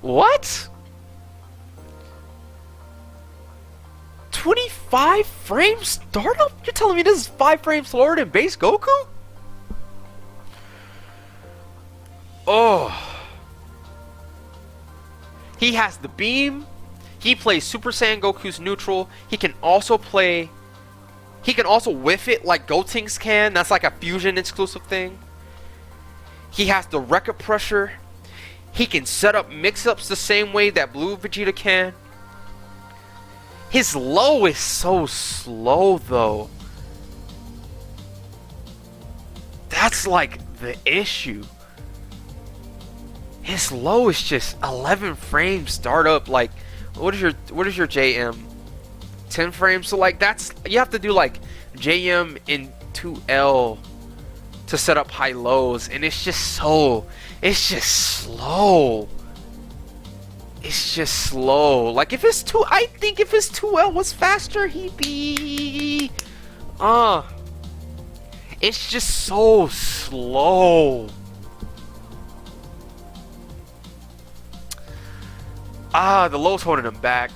What? 25 frame startup? You're telling me this is 5 frames slower than base Goku? Oh. He has the beam. He plays Super Saiyan Goku's neutral. He can also whiff it like Gotenks can. That's like a fusion exclusive thing. He has the record pressure. He can set up mix-ups the same way that Blue Vegeta can. His low is so slow though. That's like the issue. His low is just 11 frames startup. Like, what is your JM? 10 frames. So like that's, you have to do like JM in 2L to set up high lows, and it's just slow. It's just slow. Like if it's I think if his 2L was faster, he'd be it's just so slow. The low's holding him back.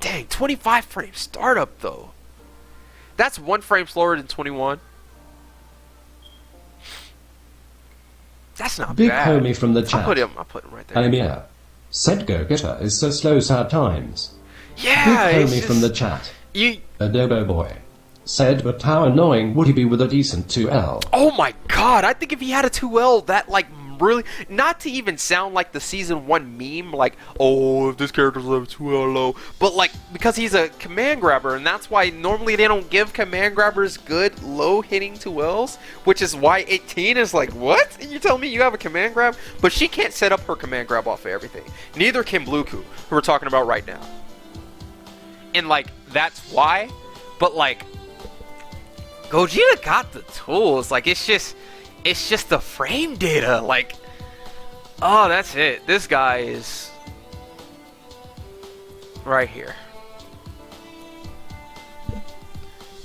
Dang, 25 frame startup though. That's 1 frame slower than 21. That's not Big bad. homie from the chat. I'll put him right there. I'm here. Said Gogeta is so slow sad times. Yeah, Big it's homie just, from the chat. you. Adobo boy. Said, but how annoying would he be with a decent 2L? Oh my god! I think if he had a 2L, that like really, not to even sound like the season 1 meme, like, oh, if this character's level too low, but like, because he's a command grabber, and that's why normally they don't give command grabbers good low hitting 2Ls, which is why 18 is like, what? You tell me you have a command grab? But she can't set up her command grab off of everything. Neither can Bluku, who we're talking about right now. And like, that's why, but like, Gogeta got the tools, like, it's just the frame data, like, oh, that's it. This guy is right here.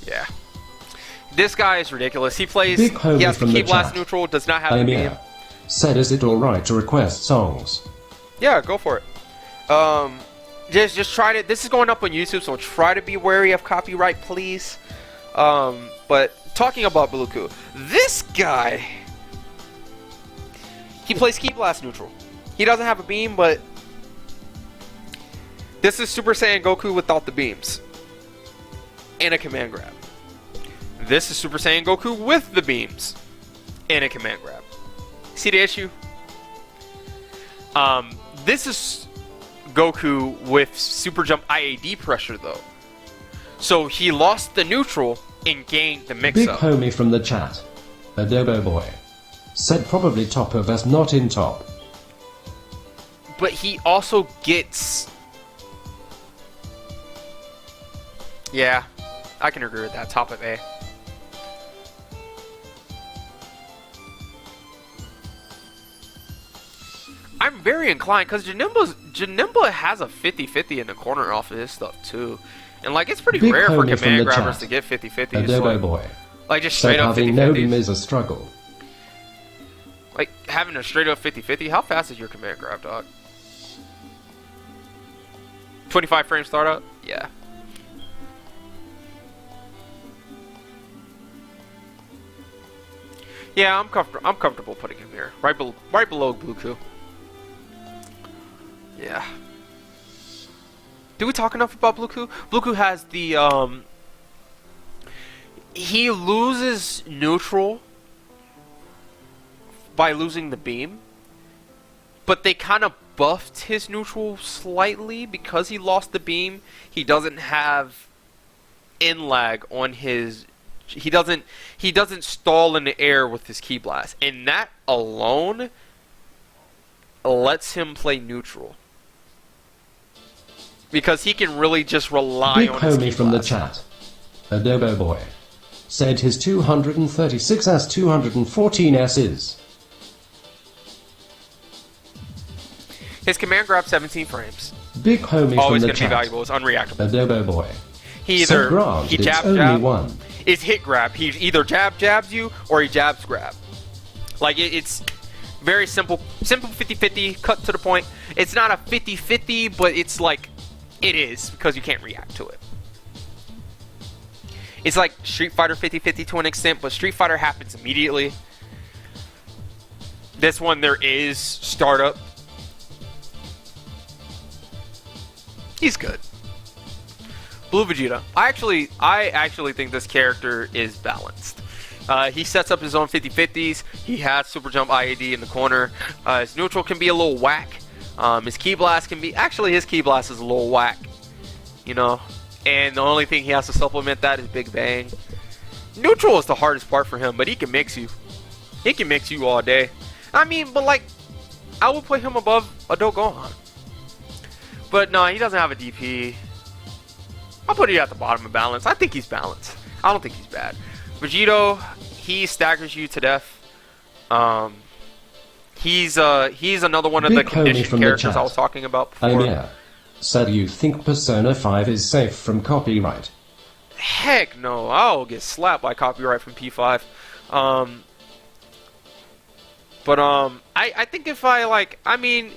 Yeah. This guy is ridiculous. He plays, he has the key blast neutral, does not have a beam. Said, is it alright to request songs? Yeah, go for it. Just try to, this is going up on YouTube, so try to be wary of copyright, please. But talking about Bluku, this guy, he plays Ki Blast neutral. He doesn't have a beam, but this is Super Saiyan Goku without the beams and a command grab. This is Super Saiyan Goku with the beams and a command grab. See the issue? This is Goku with Super Jump IAD pressure though. So he lost the neutral and gained the mix-up. Big homie from the chat, Adobo Boy, said probably top of us, not in top. But he also gets... Yeah, I can agree with that. Top of A. I'm very inclined, because Janemba has a 50-50 in the corner off of his stuff too. And like, it's pretty Big rare for command chat, grabbers to get 50-50s. Adobo Boy, like just straight up 50-50s. Having no beam is a struggle. Like, having a straight up 50-50, how fast is your command grab, dog? 25 frame startup? Yeah. Yeah, I'm comfortable putting him here. Right below Bluku. Yeah. Do we talk enough about Bluku? Bluku has the, he loses neutral by losing the beam, but they kind of buffed his neutral slightly because he lost the beam. He doesn't have in lag on his, he doesn't stall in the air with his Ki Blast, and that alone lets him play neutral. Because he can really just rely on his Ki Blast. Big homie from the chat, Adobo Boy, said his 236S 214S is. His command grab 17 frames. Big homie always from the going to be chat, valuable. It's unreactable. Adobo Boy, He either he jab one. It's hit grab. He either jabs you or he jabs grab. Like it's very simple 50-50, cut to the point. It's not a 50-50, but it's like it is because you can't react to it. It's like Street Fighter 50-50 to an extent, but Street Fighter happens immediately. This one there is startup. He's good. Blue Vegeta. I actually think this character is balanced. He sets up his own 50-50s. He has Super Jump IAD in the corner. His neutral can be a little whack. His Ki Blast can be... Actually, his Ki Blast is a little whack. You know? And the only thing he has to supplement that is Big Bang. Neutral is the hardest part for him, but he can mix you. He can mix you all day. I mean, but like... I would put him above Adult Gohan. But no, he doesn't have a DP. I'll put it at the bottom of balance. I think he's balanced. I don't think he's bad. Vegito, he staggers you to death. He's another one of the conditioned characters I was talking about before. Yeah. Said you think Persona 5 is safe from copyright? Heck no, I'll get slapped by copyright from P5. I think if I like, I mean,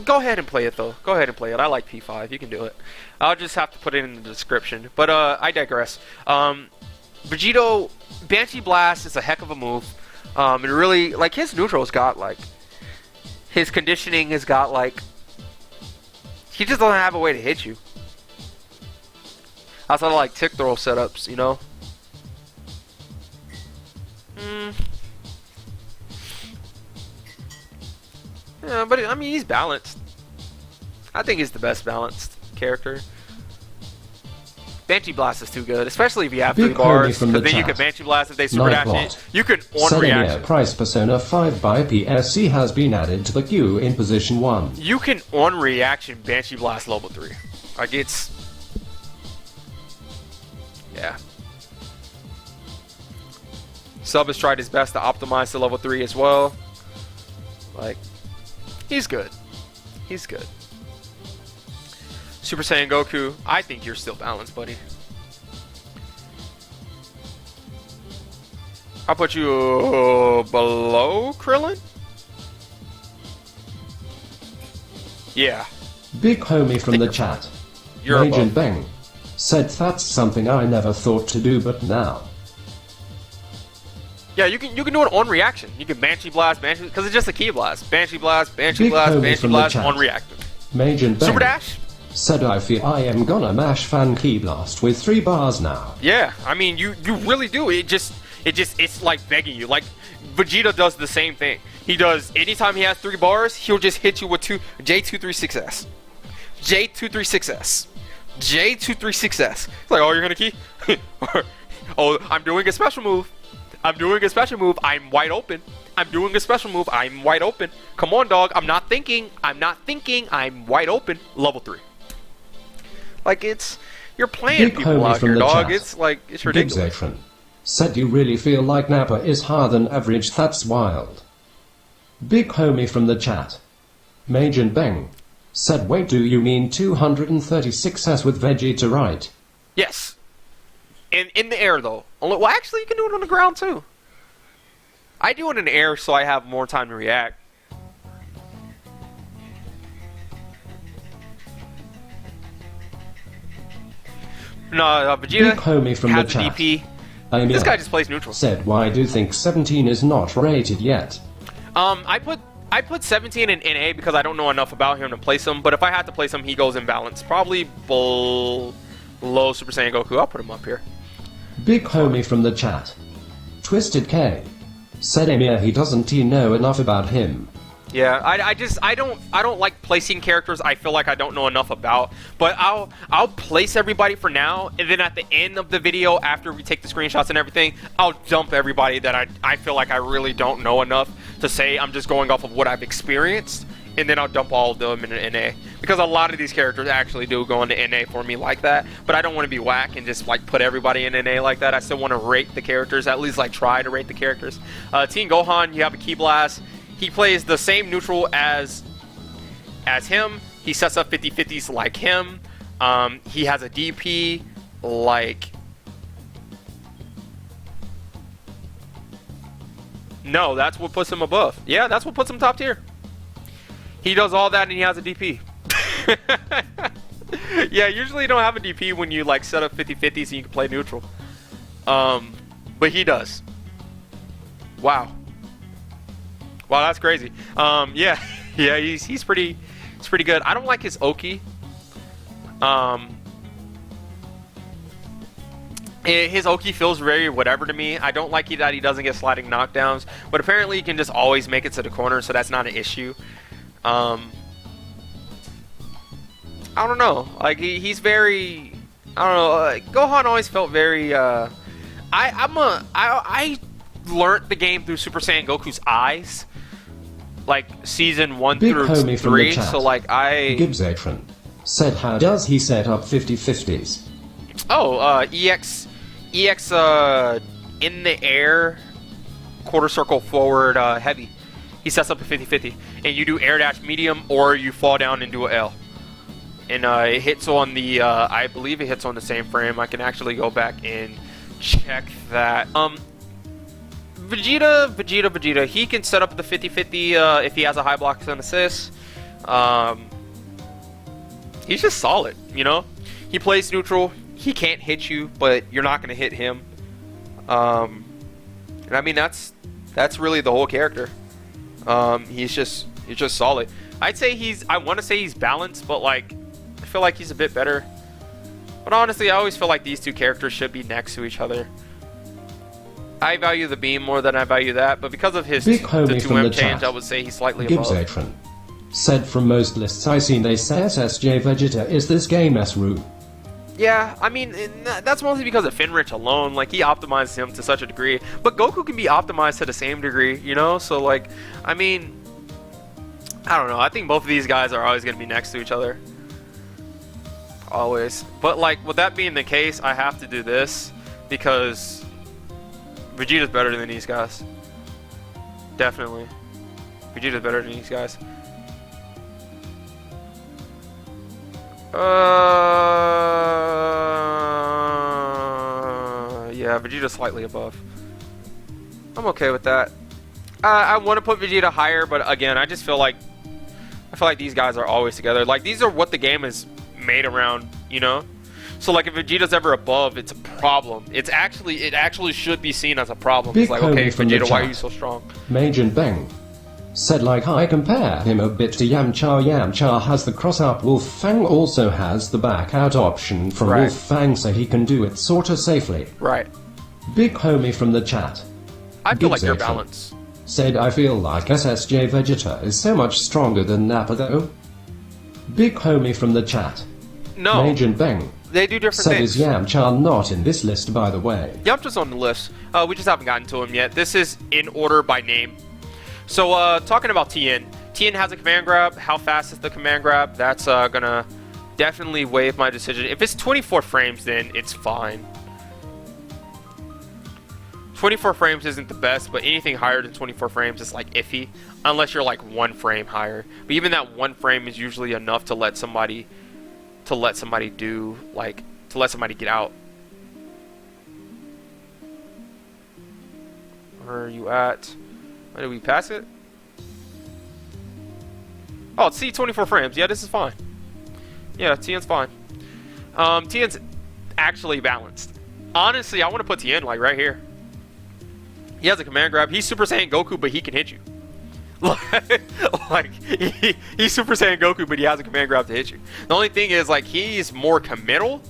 go ahead and play it though. Go ahead and play it. I like P5. You can do it. I'll just have to put it in the description. But I digress. Vegito, Banshee Blast is a heck of a move. It really, like, his neutral's got like, his conditioning has got like, he just doesn't have a way to hit you. Outside of like tick throw setups, you know. Yeah, but I mean, he's balanced. I think he's the best balanced character. Banshee Blast is too good, especially if you have 3 bars. Because then you can Banshee Blast if they super dash it. You can on reaction. Price Persona 5 by PSC has been added to the queue in position 1. You can on reaction Banshee Blast level 3. Like it's... Yeah. Sub has tried his best to optimize to level 3 as well. Like, he's good. He's good. Super Saiyan Goku, I think you're still balanced, buddy. I'll put you below Krillin? Yeah. Big homie from the chat. You're Agent Bang said that's something I never thought to do, but now. Yeah, you can do it on reaction. You can Banshee Blast, because it's just a Ki Blast. Banshee Blast, Banshee Blast, Banshee Blast, on reaction. Agent Bang Super Dash? Said I feel I am gonna mash Fan Ki Blast with 3 bars now. Yeah, I mean you really do. It's like begging you. Like Vegeta does the same thing. He does anytime he has 3 bars, he'll just hit you with J236S. J236S. J236S. It's like, oh, you're gonna key? Oh, I'm doing a special move. I'm doing a special move. I'm wide open. I'm doing a special move. I'm wide open. Come on, dog. I'm not thinking. I'm wide open. Level 3. Like, you're playing Big people out here, dog. Chat. It's like, it's ridiculous. Said you really feel like Nappa is higher than average. That's wild. Big homie from the chat. Majin Bang said, wait, do you mean 236S with Vegeta, right? Yes. In the air, though. Well, actually, you can do it on the ground, too. I do it in the air so I have more time to react. No, Vegeta Big homie from has the chat. DP. This guy just plays neutral. Said, why do you think 17 is not rated yet? I put 17 in NA because I don't know enough about him to place him. But if I had to place him, he goes in balance. Probably below Super Saiyan Goku. I'll put him up here. Big homie from the chat. Twisted K said, Emir, he doesn't know enough about him. Yeah, I don't like placing characters I feel like I don't know enough about. But I'll place everybody for now, and then at the end of the video, after we take the screenshots and everything, I'll dump everybody that I feel like I really don't know enough to say I'm just going off of what I've experienced, and then I'll dump all of them in NA. Because a lot of these characters actually do go into NA for me like that, but I don't want to be whack and just like put everybody in NA like that. I still want to rate the characters, at least like try to rate the characters. Team Gohan, you have a Ki Blast. He plays the same neutral as him. He sets up 50-50s like him. He has a DP like... No, that's what puts him above. Yeah, that's what puts him top tier. He does all that and he has a DP. Yeah, usually you don't have a DP when you like set up 50-50s and you can play neutral. But he does. Wow. Wow, that's crazy. Yeah, yeah, he's pretty good. I don't like his Oki. His Oki feels very whatever to me. I don't like that he doesn't get sliding knockdowns, but apparently he can just always make it to the corner, so that's not an issue. I don't know. Like he's very. I don't know. Gohan always felt very. I learned the game through Super Saiyan Goku's eyes. Like season 1 Big through 3, so like Gibbsatron said, how does he set up 50-50s? Oh, EX in the air, quarter circle forward heavy. He sets up a 50-50, and you do air dash medium, or you fall down and do a L. And it hits on the, I believe it hits on the same frame. I can actually go back and check that. Vegeta, he can set up the 50-50 if he has a high block and assist. He's just solid, you know? He plays neutral. He can't hit you, but you're not going to hit him. And I mean, that's really the whole character. He's just solid. I want to say he's balanced, but like, I feel like he's a bit better. But honestly, I always feel like these two characters should be next to each other. I value the beam more than I value that, but because of his the 2M change, I would say he's slightly above. Said from most lists I seen they say SSJ Vegeta is this game's root. Yeah, I mean, that's mostly because of Finrich alone. Like, he optimizes him to such a degree. But Goku can be optimized to the same degree, you know? So, like, I mean, I don't know. I think both of these guys are always going to be next to each other. Always. But, like, with that being the case, I have to do this because Vegeta's better than these guys. Definitely. Vegeta's better than these guys. Yeah, Vegeta's slightly above. I'm okay with that. I want to put Vegeta higher, but again, I feel like these guys are always together. Like, these are what the game is made around, you know? So, like, if Vegeta's ever above, it's a problem. It actually should be seen as a problem. Big it's like, okay, Vegeta, why are chat. you so strong? Majin Bang. Said like I compare him a bit to Yamcha. Yamcha has the cross-up, Wolf Fang also has the back-out option from Right. Wolf Fang, so he can do it sorta safely. Right. Big homie from the chat. I feel like Gibbs you're Action. balanced. Said I feel like SSJ Vegeta is so much stronger than Nappa though. Big homie from the chat. No, Majin Bang. they do different Said things. is Yamcha not in this list by the way. Yamcha's on the list. We just haven't gotten to him yet. This is in order by name. So, talking about Tien. Tien has a command grab. How fast is the command grab? That's gonna definitely waive my decision. If it's 24 frames, then it's fine. 24 frames isn't the best, but anything higher than 24 frames is like iffy, unless you're like 1 frame higher. But even that 1 frame is usually enough to let somebody get out. Where are you at? Where did we pass it? Oh, see, 24 frames. Yeah, this is fine. Yeah, Tien's fine. Tien's actually balanced. Honestly, I want to put Tien like right here. He has a command grab. He's Super Saiyan Goku, but he can hit you. Like, he's Super Saiyan Goku, but he has a command grab to hit you. The only thing is, like, he's more committal,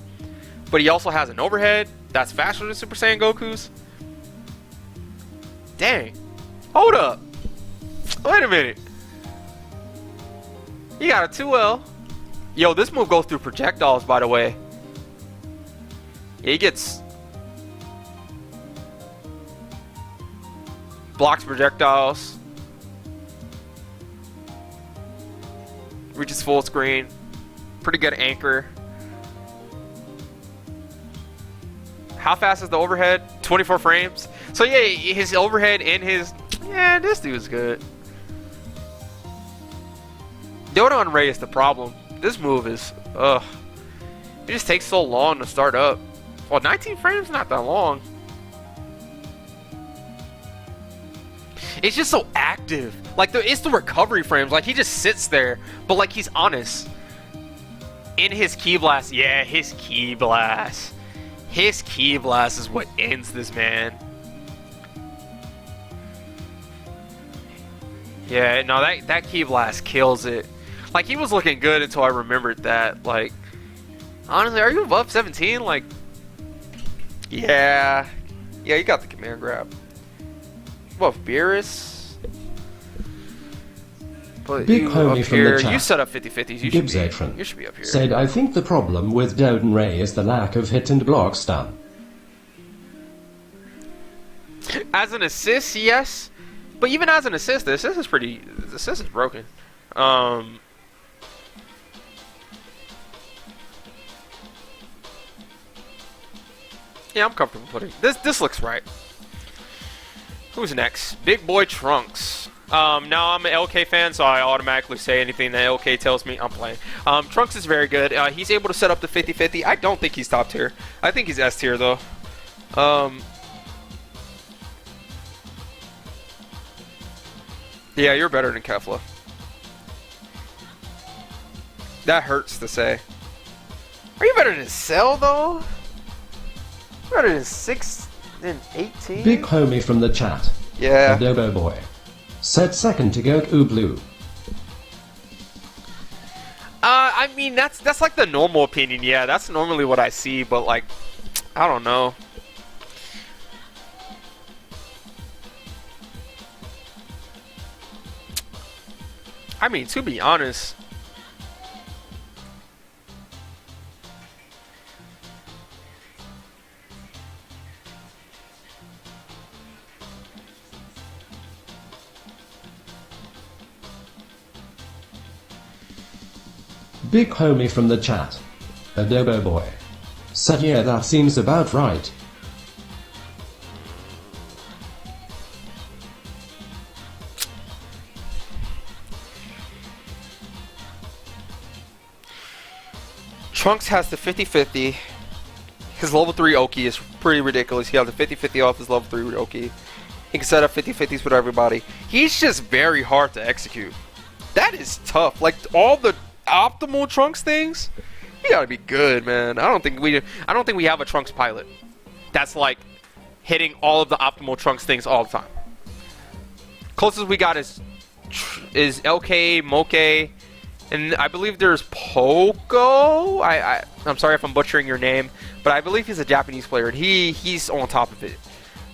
but he also has an overhead that's faster than Super Saiyan Goku's. Dang. Hold up. Wait a minute. He got a 2L. Yo, this move goes through projectiles, by the way. Yeah, he gets... blocks projectiles. Reaches full screen. Pretty good anchor. How fast is the overhead? 24 frames. So yeah, his overhead and his... yeah, this dude's good. Yoda on Ray is the problem. This move is... ugh. It just takes so long to start up. Well, 19 frames not that long. It's just so active. Like, it's the recovery frames. Like, he just sits there, but like he's honest. In his Ki Blast, yeah, his Ki Blast. His Ki Blast is what ends this man. Yeah, no, that Ki Blast kills it. Like, he was looking good until I remembered that. Like, honestly, are you above 17? Like, yeah. Yeah, you got the command grab. What, Beerus? But Big you homie up from here, the chat. you set up 50-50s. You Gibbs should Atron. be. You should be up here. Said I think the problem with Doden Ray is the lack of hit and block stun. As an assist, yes, but even as an assist, the assist is broken. Yeah, I'm comfortable putting this looks right. Who's next? Big Boy Trunks. Now I'm an LK fan, so I automatically say anything that LK tells me I'm playing. Trunks is very good. He's able to set up the 50-50. I don't think he's top tier. I think he's S tier though. Yeah, you're better than Kefla. That hurts to say. Are you better than Cell though? Better than 6 and 18? Big homie from the chat. Yeah. Adobo boy. Said second to Goku Blue. I mean that's like the normal opinion. Yeah, that's normally what I see, but like I don't know. I mean, to be honest, Big homie from the chat. Adobo boy. Said yeah, that seems about right. Trunks has the 50-50. His level 3 Oki is pretty ridiculous. He has the 50-50 off his level 3 Oki. He can set up 50-50s with everybody. He's just very hard to execute. That is tough. Like all the optimal Trunks things, you gotta be good, man. I don't think we have a Trunks pilot that's like hitting all of the optimal Trunks things all the time. Closest we got is LK, Moke, and I believe there's Poco. I'm sorry if I'm butchering your name, but I believe he's a Japanese player, and he's on top of it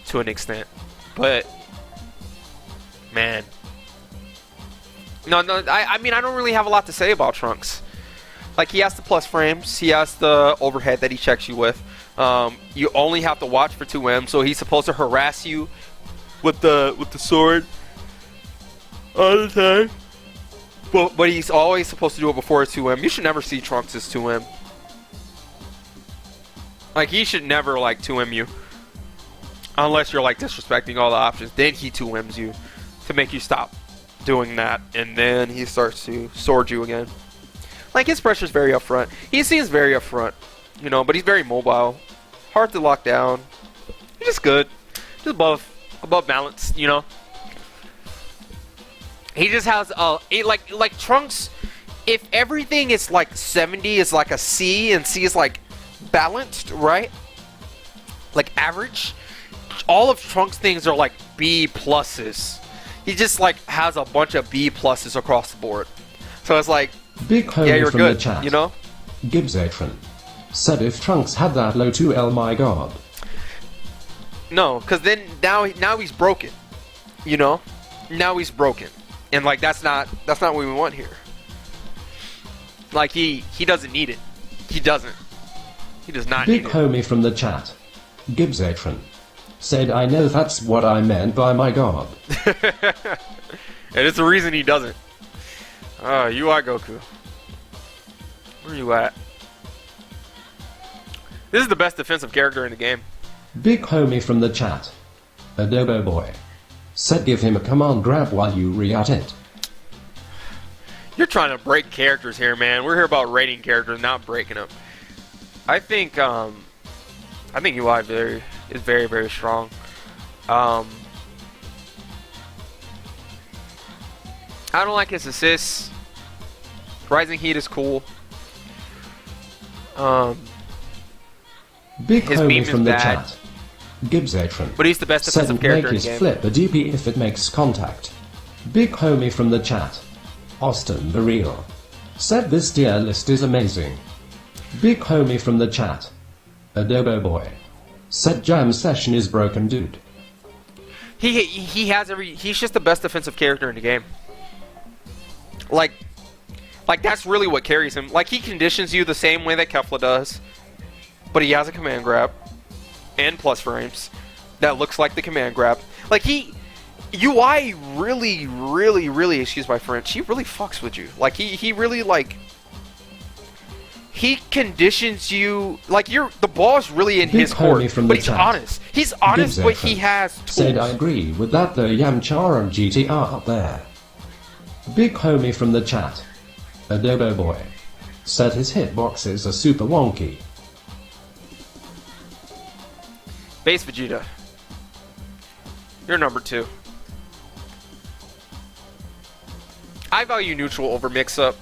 to an extent. But man, no, I mean I don't really have a lot to say about Trunks. Like he has the plus frames, he has the overhead that he checks you with. You only have to watch for 2M, so he's supposed to harass you with the sword all the time. But he's always supposed to do it before a 2M. You should never see Trunks as 2M. Like he should never like 2M you. Unless you're like disrespecting all the options. Then he 2Ms you to make you stop doing that. And then he starts to sword you again. Like his pressure's very upfront. He seems very upfront. You know, but he's very mobile. Hard to lock down. He's just good. Just above balance, you know. He just has like Trunks, if everything is like 70 is like a C and C is like balanced, right? Like average. All of Trunks things are like B pluses. He just like has a bunch of B pluses across the board. So it's like, Big homie yeah, you're from good, the chat. you know? Gibbsatron. Said if Trunks had that low 2L, my god. No, because then now he's broken. You know? Now he's broken. And like that's not what we want here. Like he doesn't need it. He doesn't. He does not Big need it. homie from the chat. Gibbsatron. Said I know that's what I meant by my god. And it's the reason he doesn't. UI Goku. Where you at? This is the best defensive character in the game. Big homie from the chat. Adobo boy. Said give him a command grab while you re-at it. You're trying to break characters here, man. We're here about rating characters, not breaking them. I think UI is very, very strong. I don't like his assists. Rising Heat is cool. Big His beam homie is from the bad. chat. Gibbsatron. But he's the best defensive Said character make in his the game. flip a DP if it makes contact. Big homie from the chat. Austin the real. Said this tier list is amazing. Big homie from the chat. Adobo boy. Said jam session is broken, dude. He's just the best defensive character in the game. Like that's really what carries him. Like he conditions you the same way that Kefla does, but he has a command grab and plus frames that looks like the command grab. Like UI really, excuse my French, he really fucks with you. Like he really like he conditions you, like the ball's really in Big his court, homie from but the he's chat. honest. He's honest, but he Gibbsatron. has tools. Said I agree with that though, Yamcha and GTR up there. Big homie from the chat. Adobo boy. Said his hitboxes are super wonky. Base Vegeta. You're number 2. I value neutral over mix-up.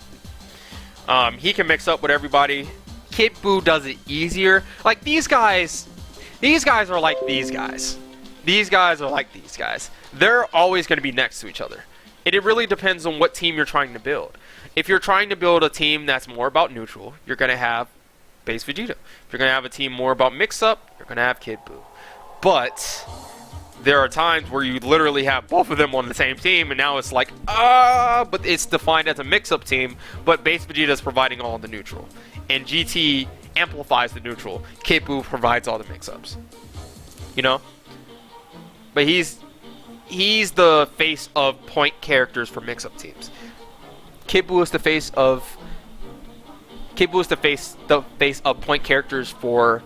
He can mix up with everybody. Kid Buu does it easier. Like these guys are like these guys. These guys are like these guys. They're always going to be next to each other. It really depends on what team you're trying to build. If you're trying to build a team that's more about neutral, you're going to have Base Vegeta. If you're going to have a team more about mix-up, you're going to have Kid Buu. But there are times where you literally have both of them on the same team, and now it's like, but it's defined as a mix-up team, but Base Vegeta is providing all the neutral. And GT amplifies the neutral. Kid Buu provides all the mix-ups. You know? But he's the face of point characters for mix-up teams. Kid Buu is the face of point characters for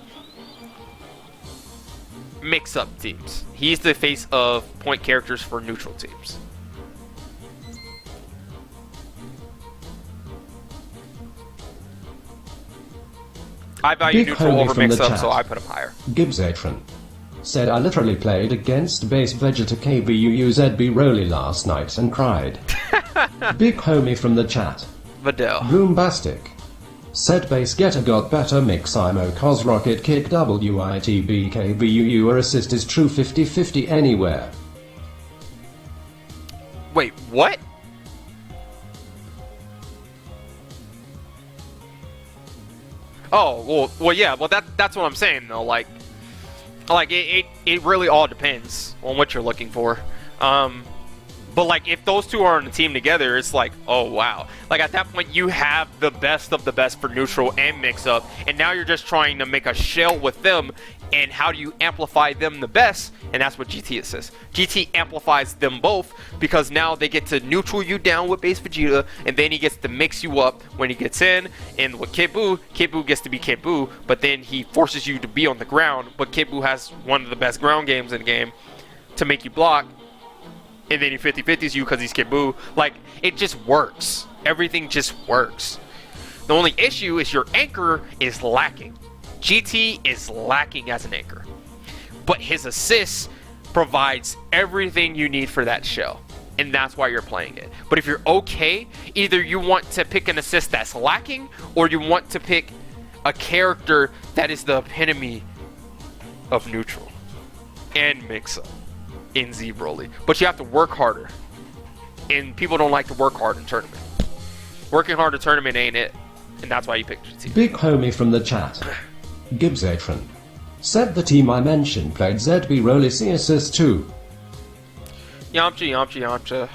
mix-up teams. He's the face of point characters for neutral teams. I value Big neutral homie over from the mix-up, chat. so I put him higher. Gibbsatron said, I literally played against Base Vegeta KBUU ZB Broly last night and cried. Big homie from the chat. Videl. Boombastic said, Base Getter got better mix IMO cos rocket kick WITB KBUU or assist is true 50-50 anywhere. Wait, what? Oh, well, yeah, well, that's what I'm saying, though, like it really all depends on what you're looking for. But, like, if those two are on a team together, it's like, oh, wow. Like, at that point, you have the best of the best for neutral and mix-up, and now you're just trying to make a shell with them, and how do you amplify them the best? And that's what GT assists. GT amplifies them both, because now they get to neutral you down with Base Vegeta, and then he gets to mix you up when he gets in, and with Kid Buu gets to be Kid Buu, but then he forces you to be on the ground, but Kid Buu has one of the best ground games in the game to make you block, and then he 50-50s you because he's Kid Buu. Like, it just works. Everything just works. The only issue is your anchor is lacking. GT is lacking as an anchor. But his assist provides everything you need for that shell. And that's why you're playing it. But if you're okay, either you want to pick an assist that's lacking, or you want to pick a character that is the epitome of neutral and mix-up in Z Broly. But you have to work harder. And people don't like to work hard in tournament. Working hard in tournament ain't it. And that's why you picked GT. Big homie from the chat. Gibbsatron said the team I mentioned played ZB Broly C assist too. Yamcha.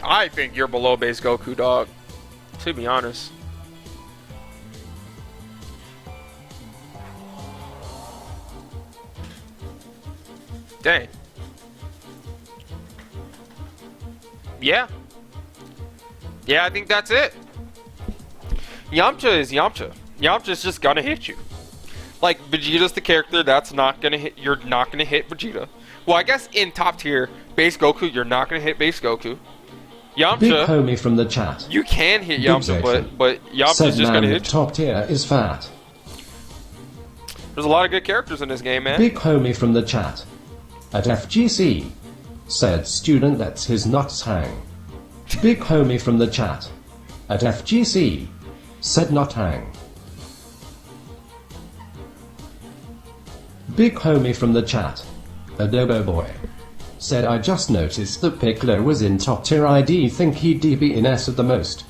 I think you're below base Goku, dog. To be honest. Dang. Yeah. Yeah, I think that's it. Yamcha is Yamcha. Yamcha's just gonna hit you. Like, Vegeta's the character that's not gonna hit. You're not gonna hit Vegeta. Well, I guess in top tier, base Goku, you're not gonna hit base Goku. Yamcha, Big homie from the chat. you can hit Yamcha, but Yamcha's said, just gonna hit you. top tier is fat. There's a lot of good characters in this game, man. Big homie from the chat. At FGC said, student lets his nuts hang. Big homie from the chat. At FGC said, not hang. Big homie from the chat. Adobo boy said, I just noticed that Piccolo was in top tier. ID think he'd DB in S at the most.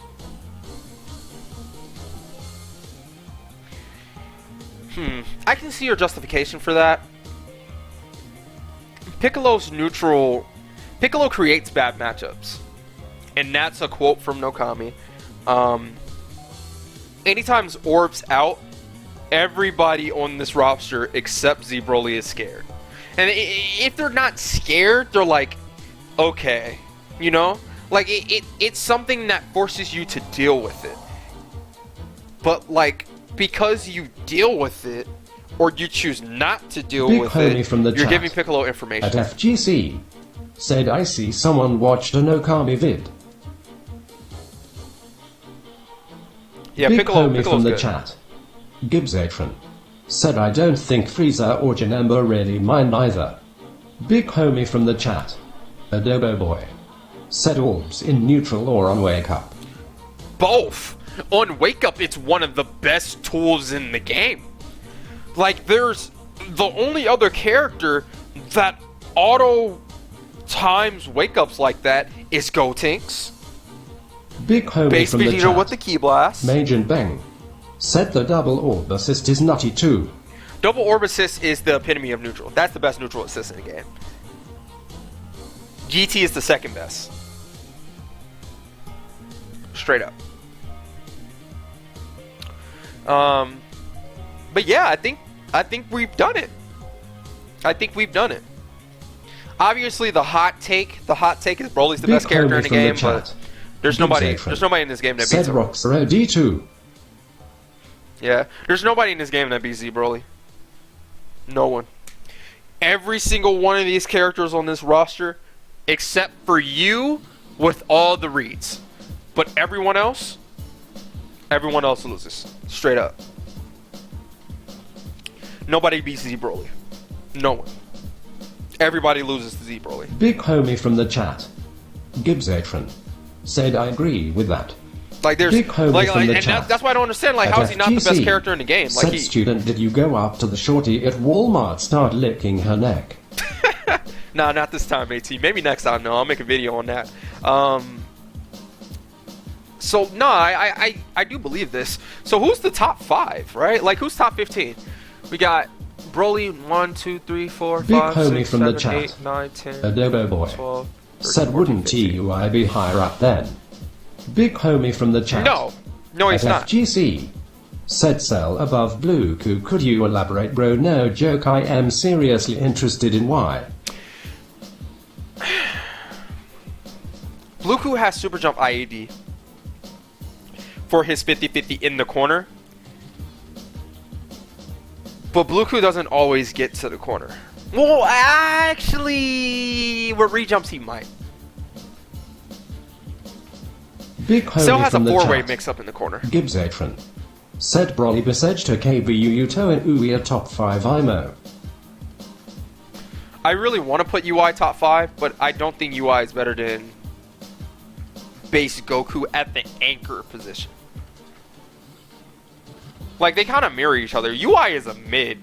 I can see your justification for that. Piccolo's neutral. Piccolo creates bad matchups. And that's a quote from Nokami. Anytime Orb's out, everybody on this roster except Z Broly is scared. And if they're not scared, they're like, okay. You know? Like, it's something that forces you to deal with it. But, like, because you deal with it, or you choose not to deal Big with homie it, from the you're chat. giving Piccolo information. At FGC said, I see someone watched a Nokami vid. Yeah, Big Piccolo's homie from the good. chat. Gibbsatron said, I don't think Frieza or Janemba really mind either. Big homie from the chat. Adobo boy said, orbs in neutral or on wake up. Both. On Wake Up, it's one of the best tools in the game. Like, there's the only other character that auto times Wake Ups like that is Gotenks. Big homie Base from the Vegeta chat. with the Ki Blast. Majin Beng said the double orb assist is nutty too. Double Orb Assist is the epitome of neutral. That's the best neutral assist in the game. GT is the second best. Straight up. But yeah, I think we've done it. I think we've done it. Obviously, the hot take is Broly's the Big best character in the homie from game, the but chat. there's nobody in this game that Said beats him. Roxero D2. Yeah, there's nobody in this game that beats Z Broly. No one. Every single one of these characters on this roster, except for you, with all the reads. But everyone else loses. Straight up. Nobody beats Z Broly. No one. Everybody loses to Z Broly. Big homie from the chat. Gibbsatron said I agree with that. Like there's Big homie from the and chat. that's why I don't understand. Like, how is he not the best FGC character in the game? Like said student, did you go up to the shorty at Walmart start licking her neck? Nah, not this time, AT. Maybe next time. No, I'll make a video on that. So no, I do believe this. So who's the top 5, right? Like who's top 15? We got Broly 1, 2, 3, 4, Big 5, homie 6, from the 7, chat. 8, 9, 10, Adobo boy 12, 13, said 14, wouldn't 15. TUI be higher up then? Big homie from the chat. No, he's At not. FGC said cell above blue Ku. Could you elaborate, bro? No joke, I am seriously interested in why. Bluku has Super Jump IAD for his 50-50 in the corner. But Bluku doesn't always get to the corner. Well, actually, with rejumps he might. Big homie Cell has a from the 4-way chat. mix-up in the corner. Gibbsatron said Broly Besage to KBU Uto and Uia top 5 IMO. I really want to put UI top 5, but I don't think UI is better than base Goku at the anchor position. Like, they kind of mirror each other. UI is a mid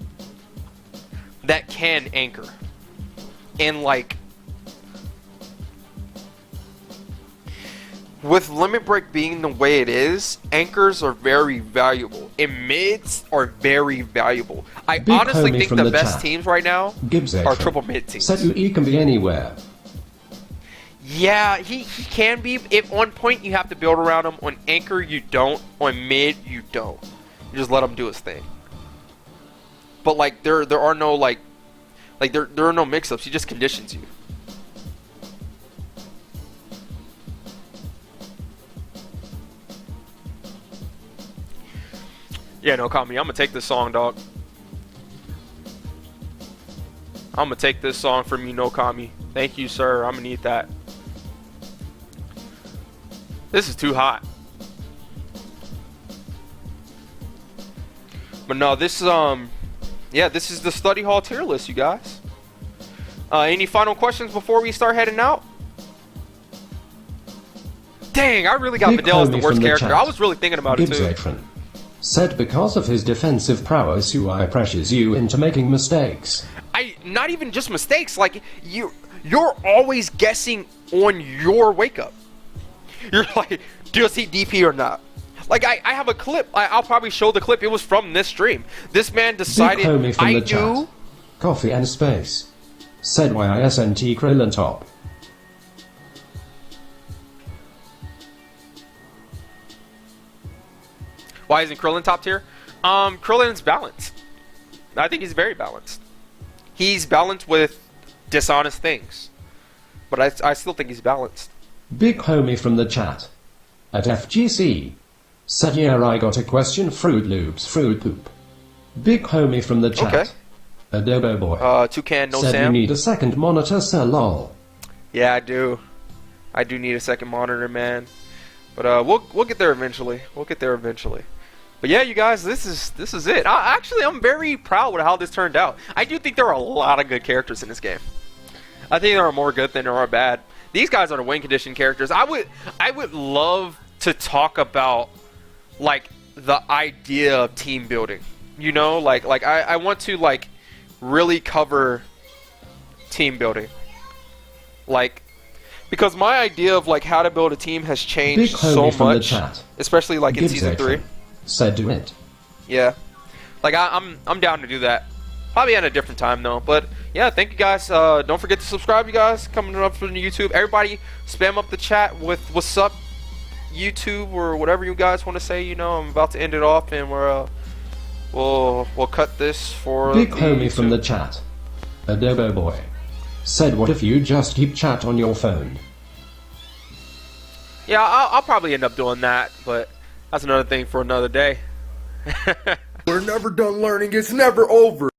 that can anchor. And, like, with Limit Break being the way it is, anchors are very valuable. And mids are very valuable. I Big honestly homie think from the the best chat. teams right now Gibbsatron are triple mid teams. said UE can be anywhere. Yeah, he can be. If on point you have to build around him. On anchor you don't. On mid you don't. You just let him do his thing. But like there are no there are no mix-ups. He just conditions you. Yeah, no, Kami, I'm gonna take this song, dog. I'm gonna take this song from you, no Kami. Thank you, sir. I'm gonna need that. This is too hot. But no, this is yeah, this is the study hall tier list, you guys. Any final questions before we start heading out? Dang, I really got Big Videl as the homie worst from the character. chat. I was really thinking about it too. Gibbsatron said because of his defensive prowess UI pressures you into making mistakes. Not even just mistakes, like you're always guessing on your wake up. You're like, does he DP or not? Like I have a clip. I'll probably show the clip. It was from this stream. This man decided Big homie from I the knew. chat. Coffee and space said YISNT Krillin top. Why isn't Krillin top tier? Krillin's balanced. I think he's very balanced. He's balanced with dishonest things, but I still think he's balanced. Big homie from the chat. At FGC said yeah, I got a question. Fruit Loops fruit poop. Big homie from the chat. Okay. Adobo boy Toucan, no said Sam. you need a second monitor, sir. Lol. Yeah, I do. I do need a second monitor, man. But we'll get there eventually. We'll get there eventually. But yeah, you guys, this is it. I'm very proud with how this turned out. I do think there are a lot of good characters in this game. I think there are more good than there are bad. These guys are the win condition characters. I would love to talk about like the idea of team building. You know, like I want to like really cover team building. Like because my idea of like how to build a team has Big changed homie so from the much, chat. especially like in Gives season a 3. Said do it. Yeah, like I'm down to do that. Probably at a different time though. But yeah, thank you guys. Don't forget to subscribe, you guys. Coming up from YouTube, everybody spam up the chat with what's up, YouTube, or whatever you guys want to say. You know, I'm about to end it off, and we'll cut this for Big the homie from the YouTube. chat. Adobo boy. Said what if you just keep chat on your phone? Yeah, I'll probably end up doing that, but that's another thing for another day. We're never done learning. It's never over.